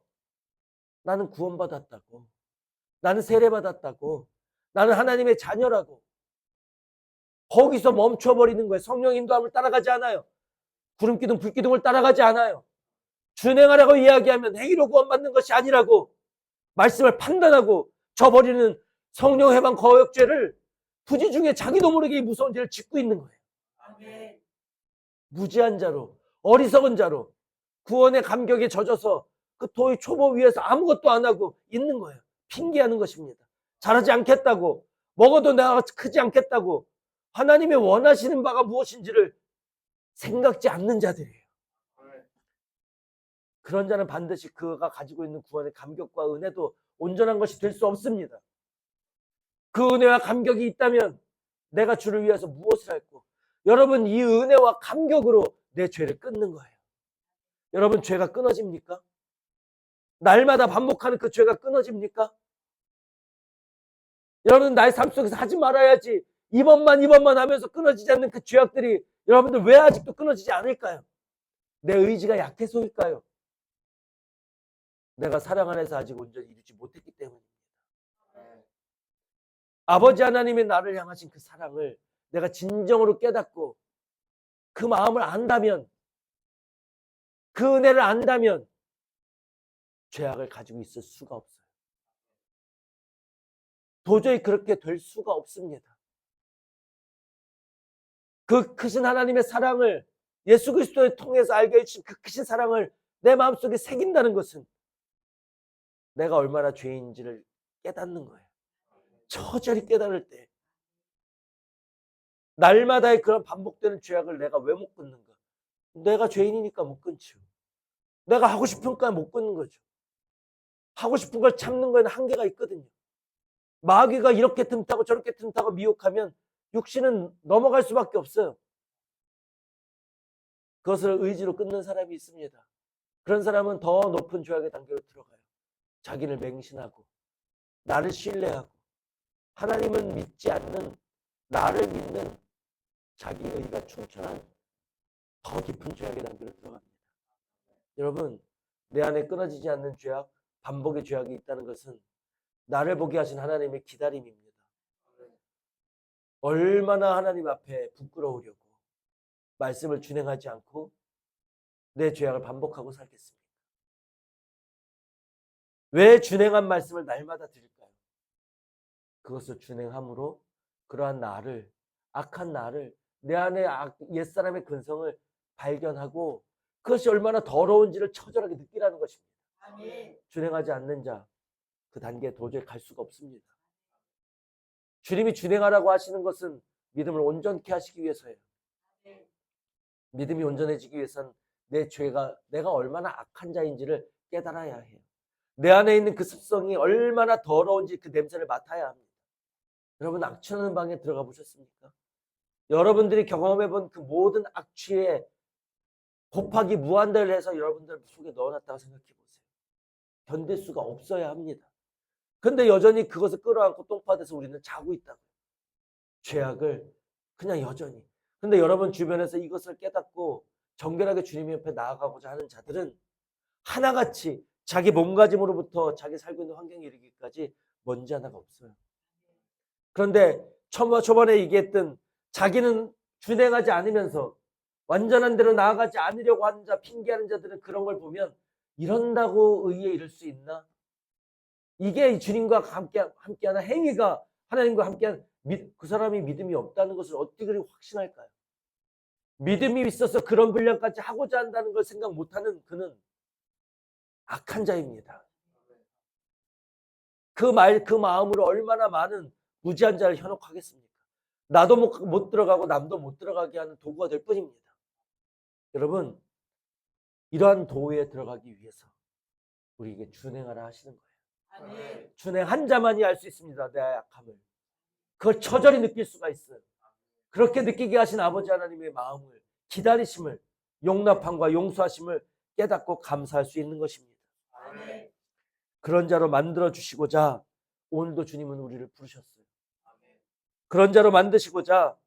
나는 구원받았다고, 나는 세례받았다고, 나는 하나님의 자녀라고 거기서 멈춰버리는 거예요. 성령 인도함을 따라가지 않아요. 구름기둥, 불기둥을 따라가지 않아요. 준행하라고 이야기하면 행위로 구원받는 것이 아니라고 말씀을 판단하고 저버리는 성령 해방 거역죄를 부지 중에 자기도 모르게 이 무서운 죄를 짓고 있는 거예요. 아멘. 무지한 자로, 어리석은 자로 구원의 감격에 젖어서 그 도의 초보 위에서 아무것도 안 하고 있는 거예요. 핑계하는 것입니다. 잘하지 않겠다고, 먹어도 내가 크지 않겠다고, 하나님의 원하시는 바가 무엇인지를 생각지 않는 자들이에요. 그런 자는 반드시 그가 가지고 있는 구원의 감격과 은혜도 온전한 것이 될 수 없습니다. 그 은혜와 감격이 있다면 내가 주를 위해서 무엇을 할고, 여러분 이 은혜와 감격으로 내 죄를 끊는 거예요. 여러분 죄가 끊어집니까? 날마다 반복하는 그 죄가 끊어집니까? 여러분 나의 삶 속에서 하지 말아야지 이번만 하면서 끊어지지 않는 그 죄악들이 여러분들 왜 아직도 끊어지지 않을까요? 내 의지가 약해서일까요? 내가 사랑 안에서 아직 온전히 이루지 못했기 때문입니다. 아버지 하나님의 나를 향하신 그 사랑을 내가 진정으로 깨닫고 그 마음을 안다면, 그 은혜를 안다면 죄악을 가지고 있을 수가 없어요. 도저히 그렇게 될 수가 없습니다. 그 크신 하나님의 사랑을 예수 그리스도를 통해서 알게 해주신 그 크신 사랑을 내 마음속에 새긴다는 것은 내가 얼마나 죄인지를 깨닫는 거예요. 처절히 깨달을 때 날마다의 그런 반복되는 죄악을 내가 왜 못 끊는가? 내가 죄인이니까 못 끊죠. 내가 하고 싶으니까 못 끊는 거죠. 하고 싶은 걸 참는 거에는 한계가 있거든요. 마귀가 이렇게 틈타고 저렇게 틈타고 미혹하면 육신은 넘어갈 수밖에 없어요. 그것을 의지로 끊는 사람이 있습니다. 그런 사람은 더 높은 죄악의 단계로 들어가요. 자기를 맹신하고 나를 신뢰하고 하나님은 믿지 않는 나를 믿는 자기 의가 충천한 더 깊은 죄악의 단계로 들어갑니다. 여러분 내 안에 끊어지지 않는 죄악, 반복의 죄악이 있다는 것은 나를 보게 하신 하나님의 기다림입니다. 얼마나 하나님 앞에 부끄러우려고 말씀을 준행하지 않고 내 죄악을 반복하고 살겠습니까? 왜 준행한 말씀을 날마다 드릴까요? 그것을 준행함으로 그러한 나를, 악한 나를, 내 안에 옛사람의 근성을 발견하고 그것이 얼마나 더러운지를 처절하게 느끼라는 것입니다. 아멘. 준행하지 않는 자, 그 단계에 도저히 갈 수가 없습니다. 주님이 준행하라고 하시는 것은 믿음을 온전케 하시기 위해서예요. 믿음이 온전해지기 위해서는 내 죄가, 내가 얼마나 악한 자인지를 깨달아야 해요. 내 안에 있는 그 습성이 얼마나 더러운지 그 냄새를 맡아야 합니다. 여러분 악취나는 방에 들어가 보셨습니까? 여러분들이 경험해 본 그 모든 악취에 곱하기 무한대를 해서 여러분들 속에 넣어놨다고 생각해 보세요. 견딜 수가 없어야 합니다. 근데 여전히 그것을 끌어안고 똥파돼서 우리는 자고 있다고요. 죄악을 그냥 여전히. 근데 여러분 주변에서 이것을 깨닫고 정결하게 주님 옆에 나아가고자 하는 자들은 하나같이 자기 몸가짐으로부터 자기 살고 있는 환경에 이르기까지 먼지 하나가 없어요. 그런데 초반에 얘기했던 자기는 준행하지 않으면서 완전한 대로 나아가지 않으려고 하는 자, 핑계하는 자들은 그런 걸 보면 이런다고 의에 이를 수 있나? 이게 주님과 함께하는 행위가 하나님과 함께하는 그 사람이 믿음이 없다는 것을 어떻게 그리 확신할까요? 믿음이 있어서 그런 분량까지 하고자 한다는 걸 생각 못하는 그는 악한 자입니다. 그 마음으로 얼마나 많은 무지한 자를 현혹하겠습니까? 나도 못 들어가고 남도 못 들어가게 하는 도구가 될 뿐입니다. 여러분 이러한 도에 들어가기 위해서 우리에게 준행하라 하시는 거예요. 아멘. 준행한 자만이 알 수 있습니다. 내 약함을. 그걸 처절히 느낄 수가 있어요. 그렇게 느끼게 하신 아버지 하나님의 마음을, 기다리심을, 용납함과 용서하심을 깨닫고 감사할 수 있는 것입니다. 아멘. 그런 자로 만들어 주시고자 오늘도 주님은 우리를 부르셨어요. 그런 자로 만드시고자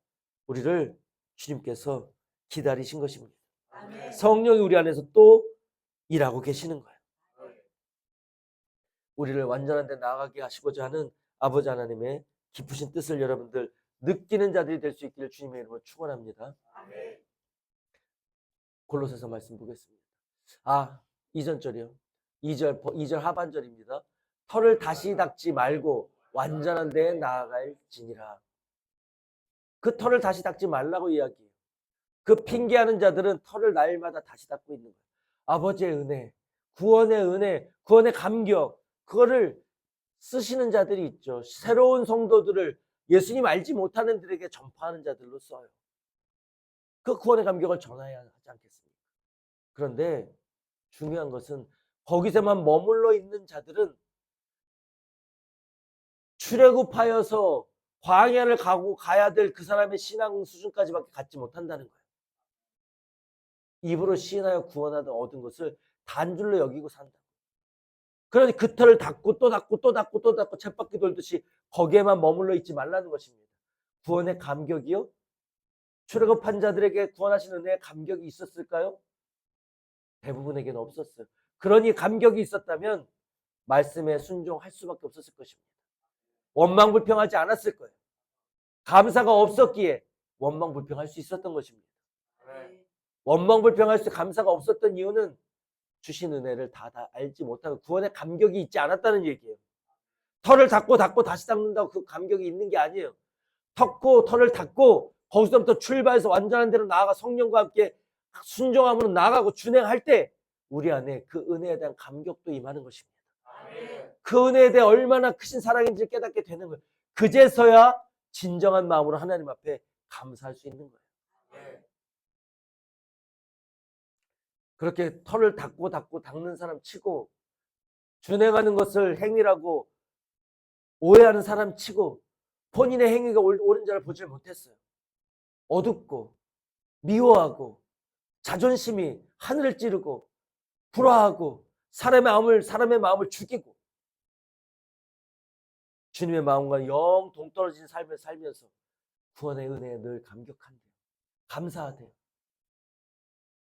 우리를 주님께서 기다리신 것입니다. 아멘. 성령이 우리 안에서 또 일하고 계시는 거예요. 우리를 완전한 데 나아가게 하시고자 하는 아버지 하나님의 깊으신 뜻을 여러분들 느끼는 자들이 될 수 있기를 주님의 이름으로 축원합니다. 아멘. 골로새서 말씀 보겠습니다. 2절 절이요. 2절 하반절입니다. 털을 다시 닦지 말고 완전한 데에 나아갈지니라. 그 털을 다시 닦지 말라고 이야기해요. 그 핑계하는 자들은 털을 날마다 다시 닦고 있는 거예요. 아버지의 은혜, 구원의 감격, 그거를 쓰시는 자들이 있죠. 새로운 성도들을 예수님 알지 못하는 들에게 전파하는 자들로 써요. 그 구원의 감격을 전해야 하지 않겠습니까? 그런데 중요한 것은 거기서만 머물러 있는 자들은 출애굽하여서 광야를 가야 될 그 사람의 신앙 수준까지밖에 갖지 못한다는 거예요. 입으로 시인하여 구원하다 얻은 것을 단줄로 여기고 산다. 그러니 그 털을 닦고 또 닦고 또 닦고 또 닦고 쳇바퀴 돌듯이 거기에만 머물러 있지 말라는 것입니다. 구원의 감격이요? 출애굽한 자들에게 구원하신 은혜의 감격이 있었을까요? 대부분에게는 없었어요. 그러니 감격이 있었다면 말씀에 순종할 수밖에 없었을 것입니다. 원망불평하지 않았을 거예요. 감사가 없었기에 원망불평할 수 있었던 것입니다. 원망불평할 수 감사가 없었던 이유는 주신 은혜를 다 알지 못하고 구원의 감격이 있지 않았다는 얘기예요. 털을 닦고 다시 닦는다고 그 감격이 있는 게 아니에요. 털을 닦고 거기서부터 출발해서 완전한 대로 나아가 성령과 함께 순종함으로 나아가고 준행할 때 우리 안에 그 은혜에 대한 감격도 임하는 것입니다. 그 은혜에 대해 얼마나 크신 사랑인지를 깨닫게 되는 거예요. 그제서야 진정한 마음으로 하나님 앞에 감사할 수 있는 거예요. 그렇게 털을 닦고 닦는 사람 치고 준행하는 것을 행위라고 오해하는 사람 치고 본인의 행위가 옳은 자를 보지 못했어요. 어둡고 미워하고 자존심이 하늘을 찌르고 불화하고 사람의 마음을 죽이고 주님의 마음과 영 동떨어진 삶을 살면서 구원의 은혜에 늘 감격한대요. 감사하대요.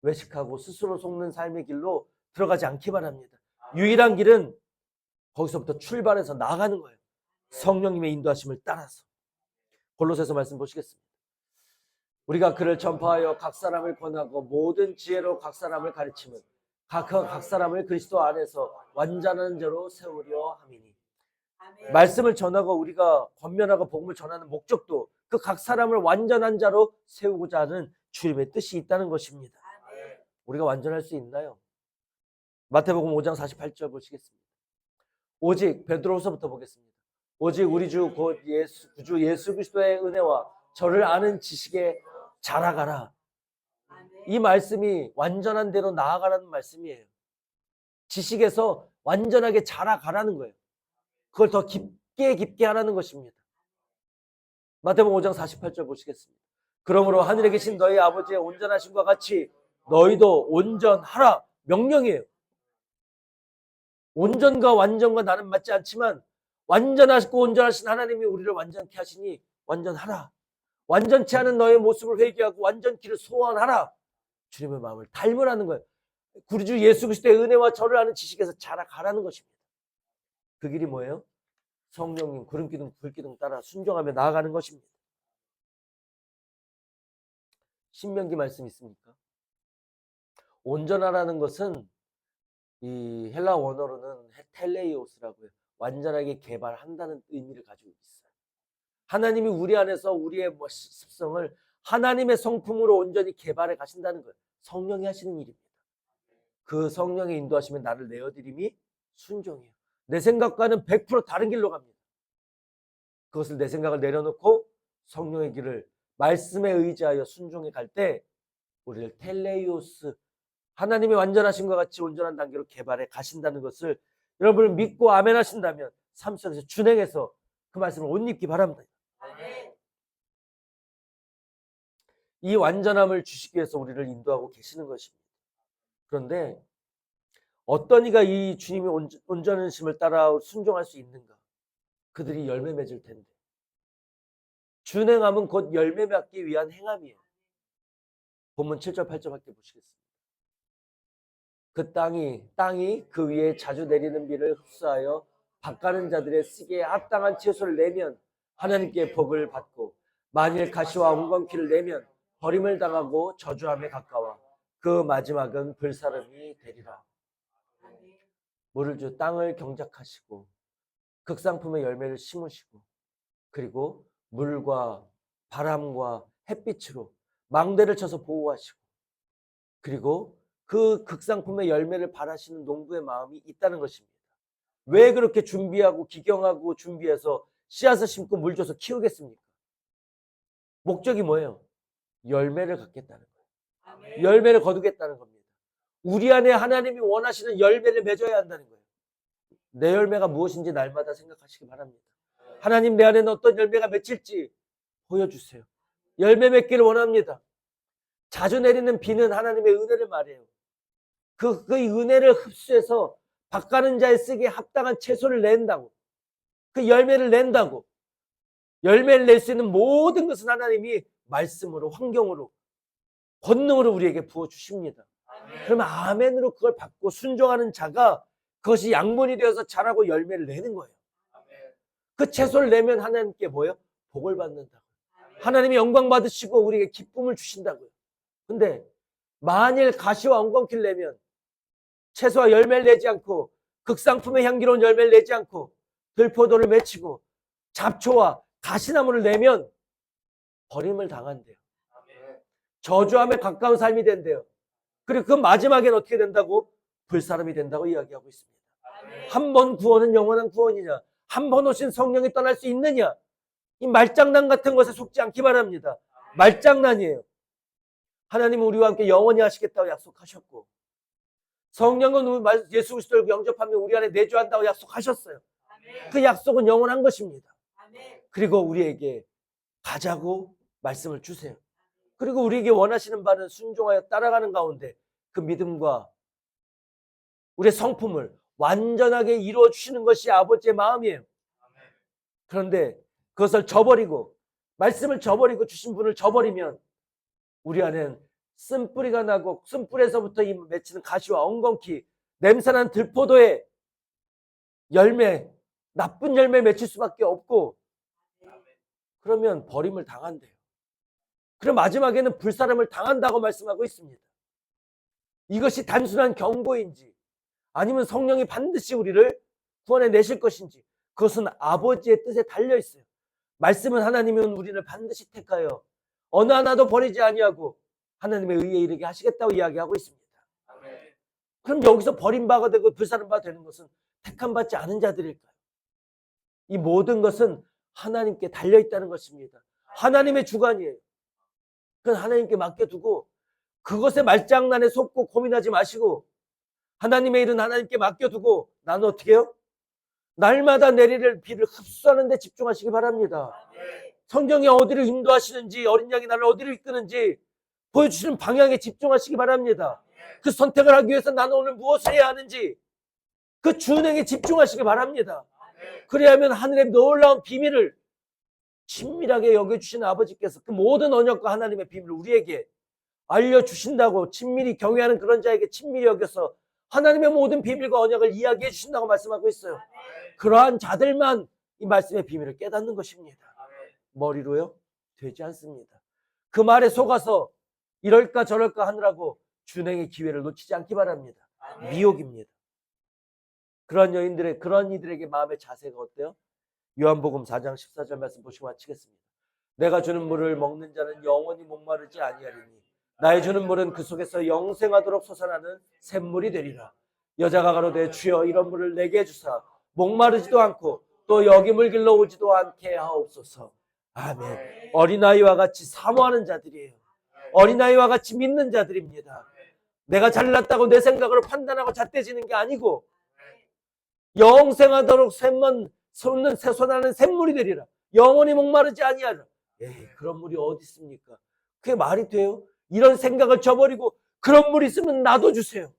외식하고 스스로 속는 삶의 길로 들어가지 않기 바랍니다. 유일한 길은 거기서부터 출발해서 나아가는 거예요. 성령님의 인도하심을 따라서. 골로새서 말씀 보시겠습니다. 우리가 그를 전파하여 각 사람을 권하고 모든 지혜로 각 사람을 가르치면 각 사람을 그리스도 안에서 완전한 자로 세우려 함이니. 말씀을 전하고 우리가 권면하고 복음을 전하는 목적도 그 각 사람을 완전한 자로 세우고자 하는 주님의 뜻이 있다는 것입니다. 우리가 완전할 수 있나요? 마태복음 5장 48절 보시겠습니다. 오직 베드로서부터 보겠습니다. 오직 우리 주 곧 구주 예수 그리스도의 은혜와 저를 아는 지식에 자라가라. 이 말씀이 완전한 대로 나아가라는 말씀이에요. 지식에서 완전하게 자라가라는 거예요. 그걸 더 깊게 하라는 것입니다. 마태복음 5장 48절 보시겠습니다. 그러므로 하늘에 계신 너희 아버지의 온전하심과 같이 너희도 온전하라. 명령이에요. 온전과 완전과 나는 맞지 않지만 완전하시고 온전하신 하나님이 우리를 완전케 하시니 완전하라. 완전치 않은 너의 모습을 회개하고 완전키를 소원하라. 주님의 마음을 닮으라는 거예요. 우리 주 예수 그리스도의 은혜와 저를 아는 지식에서 자라가라는 것입니다. 그 길이 뭐예요? 성령님 구름기둥 불기둥 따라 순종하며 나아가는 것입니다. 신명기 말씀 있습니까? 온전하라는 것은 이 헬라 원어로는 텔레이오스라고 해요. 완전하게 개발한다는 의미를 가지고 있어요. 하나님이 우리 안에서 우리의 습성을 하나님의 성품으로 온전히 개발해 가신다는 거예요. 성령이 하시는 일입니다. 그 성령의 인도하시면 나를 내어드림이 순종이에요. 내 생각과는 100% 다른 길로 갑니다. 그것을 내 생각을 내려놓고 성령의 길을 말씀에 의지하여 순종해 갈 때 우리를 텔레이오스 하나님이 완전하신 것 같이 온전한 단계로 개발해 가신다는 것을 여러분을 믿고 아멘 하신다면 삶 속에서 준행해서 그 말씀을 옷 입기 바랍니다. 아멘. 이 완전함을 주시기 위해서 우리를 인도하고 계시는 것입니다. 그런데 어떤 이가 이 주님의 온전하심을 따라 순종할 수 있는가? 그들이 열매 맺을 텐데. 준행함은 곧 열매 맺기 위한 행함이에요. 본문 7절 8절 함께 보시겠습니다. 그 땅이 그 위에 자주 내리는 비를 흡수하여 밭가는 자들의 쓰기에 합당한 채소를 내면 하나님께 복을 받고, 만일 가시와 엉겅퀴를 내면 버림을 당하고 저주함에 가까워 그 마지막은 불사름이 되리라. 물을 주 땅을 경작하시고 극상품의 열매를 심으시고, 그리고 물과 바람과 햇빛으로 망대를 쳐서 보호하시고, 그리고 그 극상품의 열매를 바라시는 농부의 마음이 있다는 것입니다. 왜 그렇게 준비하고 기경하고 준비해서 씨앗을 심고 물 줘서 키우겠습니까? 목적이 뭐예요? 열매를 갖겠다는 거예요. 아멘. 열매를 거두겠다는 겁니다. 우리 안에 하나님이 원하시는 열매를 맺어야 한다는 거예요. 내 열매가 무엇인지 날마다 생각하시기 바랍니다. 하나님, 내 안에는 어떤 열매가 맺힐지 보여주세요. 열매 맺기를 원합니다. 자주 내리는 비는 하나님의 은혜를 말해요. 그 은혜를 흡수해서 밭가는 자의 쓰기에 합당한 채소를 낸다고. 그 열매를 낸다고. 열매를 낼 수 있는 모든 것은 하나님이 말씀으로, 환경으로, 권능으로 우리에게 부어주십니다. 그러면 아멘으로 그걸 받고 순종하는 자가 그것이 양분이 되어서 자라고 열매를 내는 거예요. 그 채소를 내면 하나님께 뭐예요? 복을 받는다고. 하나님이 영광 받으시고 우리에게 기쁨을 주신다고요. 근데 만일 가시와 엉겅퀴를 내면 채소와 열매를 내지 않고 극상품의 향기로운 열매를 내지 않고 들포도를 맺히고 잡초와 가시나무를 내면 버림을 당한대요. 저주함에 가까운 삶이 된대요. 그리고 그 마지막엔 어떻게 된다고? 불사름이 된다고 이야기하고 있습니다. 한 번 구원은 영원한 구원이냐? 한 번 오신 성령이 떠날 수 있느냐? 이 말장난 같은 것에 속지 않기 바랍니다. 말장난이에요. 하나님은 우리와 함께 영원히 하시겠다고 약속하셨고, 성령은 예수 그리스도를 영접하면 우리 안에 내주한다고 약속하셨어요. 그 약속은 영원한 것입니다. 그리고 우리에게 가자고 말씀을 주세요. 그리고 우리에게 원하시는 바는 순종하여 따라가는 가운데 그 믿음과 우리의 성품을 완전하게 이루어 주시는 것이 아버지의 마음이에요. 그런데 그것을 저버리고, 말씀을 저버리고 주신 분을 저버리면 우리 안에는 쓴뿌리가 나고 쓴뿌리에서부터 이 맺히는 가시와 엉겅퀴, 냄새나는 들포도의 열매, 나쁜 열매 맺힐 수밖에 없고, 그러면 버림을 당한대요. 그럼 마지막에는 불사름을 당한다고 말씀하고 있습니다. 이것이 단순한 경고인지 아니면 성령이 반드시 우리를 구원해 내실 것인지, 그것은 아버지의 뜻에 달려 있어요. 말씀은 하나님은 우리를 반드시 택하여 어느 하나도 버리지 아니하고 하나님의 의에 이르게 하시겠다고 이야기하고 있습니다. 그럼 여기서 버림받아 되고 불사름받아 되는 것은 택함받지 않은 자들일까요? 이 모든 것은 하나님께 달려 있다는 것입니다. 하나님의 주관이에요. 그건 하나님께 맡겨두고 그것에 말장난에 속고 고민하지 마시고 하나님의 일은 하나님께 맡겨두고 나는 어떻게 해요? 날마다 내리는 비를 흡수하는 데 집중하시기 바랍니다. 성경이 어디를 인도하시는지, 어린 양이 나를 어디를 이끄는지 보여주시는 방향에 집중하시기 바랍니다. 그 선택을 하기 위해서 나는 오늘 무엇을 해야 하는지 그 준행에 집중하시기 바랍니다. 그래야만 하늘의 놀라운 비밀을 친밀하게 여겨주시는 아버지께서 그 모든 언약과 하나님의 비밀을 우리에게 알려주신다고, 친밀히 경외하는 그런 자에게 친밀히 여겨서 하나님의 모든 비밀과 언약을 이야기해 주신다고 말씀하고 있어요. 그러한 자들만 이 말씀의 비밀을 깨닫는 것입니다. 머리로요? 되지 않습니다. 그 말에 속아서 이럴까 저럴까 하느라고 준행의 기회를 놓치지 않기 바랍니다. 미혹입니다. 그런 여인들의, 그런 이들에게 마음의 자세가 어때요? 요한복음 4장 14절 말씀 보시고 마치겠습니다. 내가 주는 물을 먹는 자는 영원히 목마르지 아니하리니 나의 주는 물은 그 속에서 영생하도록 솟아나는 샘물이 되리라. 여자가 가로되 주여 이런 물을 내게 주사 목마르지도 않고 또 여기 물 길러 오지도 않게 하옵소서. 아멘. 어린아이와 같이 사모하는 자들이에요. 어린아이와 같이 믿는 자들입니다. 내가 잘났다고 내 생각으로 판단하고 잣대지는 게 아니고 영생하도록 솟는 샘물이 되리라. 영원히 목마르지 아니하라. 에이, 그런 물이 어디 있습니까? 그게 말이 돼요? 이런 생각을 저버리고 그런 물 있으면 나도 주세요.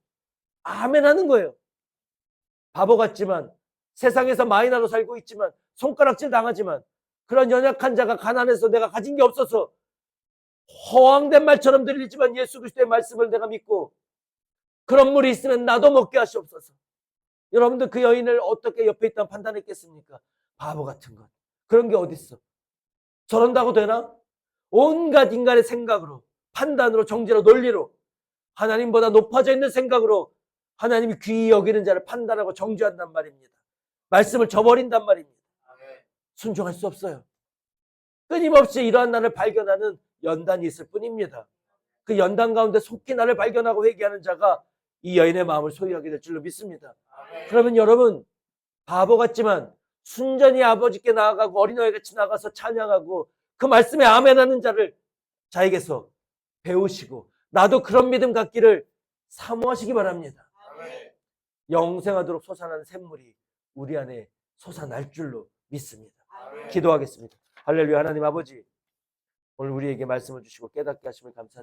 아멘 하는 거예요. 바보 같지만 세상에서 마이너로 살고 있지만 손가락질 당하지만 그런 연약한 자가 가난해서 내가 가진 게 없어서 허황된 말처럼 들리지만 예수 그리스도의 말씀을 내가 믿고 그런 물이 있으면 나도 먹게 하시옵소서. 여러분들 그 여인을 어떻게 옆에 있다 판단했겠습니까? 바보 같은 것. 그런 게 어디 있어? 저런다고 되나? 온갖 인간의 생각으로, 판단으로, 정죄로, 논리로 하나님보다 높아져 있는 생각으로 하나님이 귀히 여기는 자를 판단하고 정죄한단 말입니다. 말씀을 저버린단 말입니다. 순종할 수 없어요. 끊임없이 이러한 나를 발견하는 연단이 있을 뿐입니다. 그 연단 가운데 속히 나를 발견하고 회개하는 자가 이 여인의 마음을 소유하게 될 줄로 믿습니다. 그러면 여러분 바보 같지만 순전히 아버지께 나아가고 어린아이같이 나가서 찬양하고 그 말씀에 아멘하는 자를 자에게서 배우시고 나도 그런 믿음 갖기를 사모하시기 바랍니다. 영생하도록 솟아나는 샘물이 우리 안에 솟아날 줄로 믿습니다. 기도하겠습니다. 할렐루야. 하나님 아버지, 오늘 우리에게 말씀을 주시고 깨닫게 하심을 감사합니다.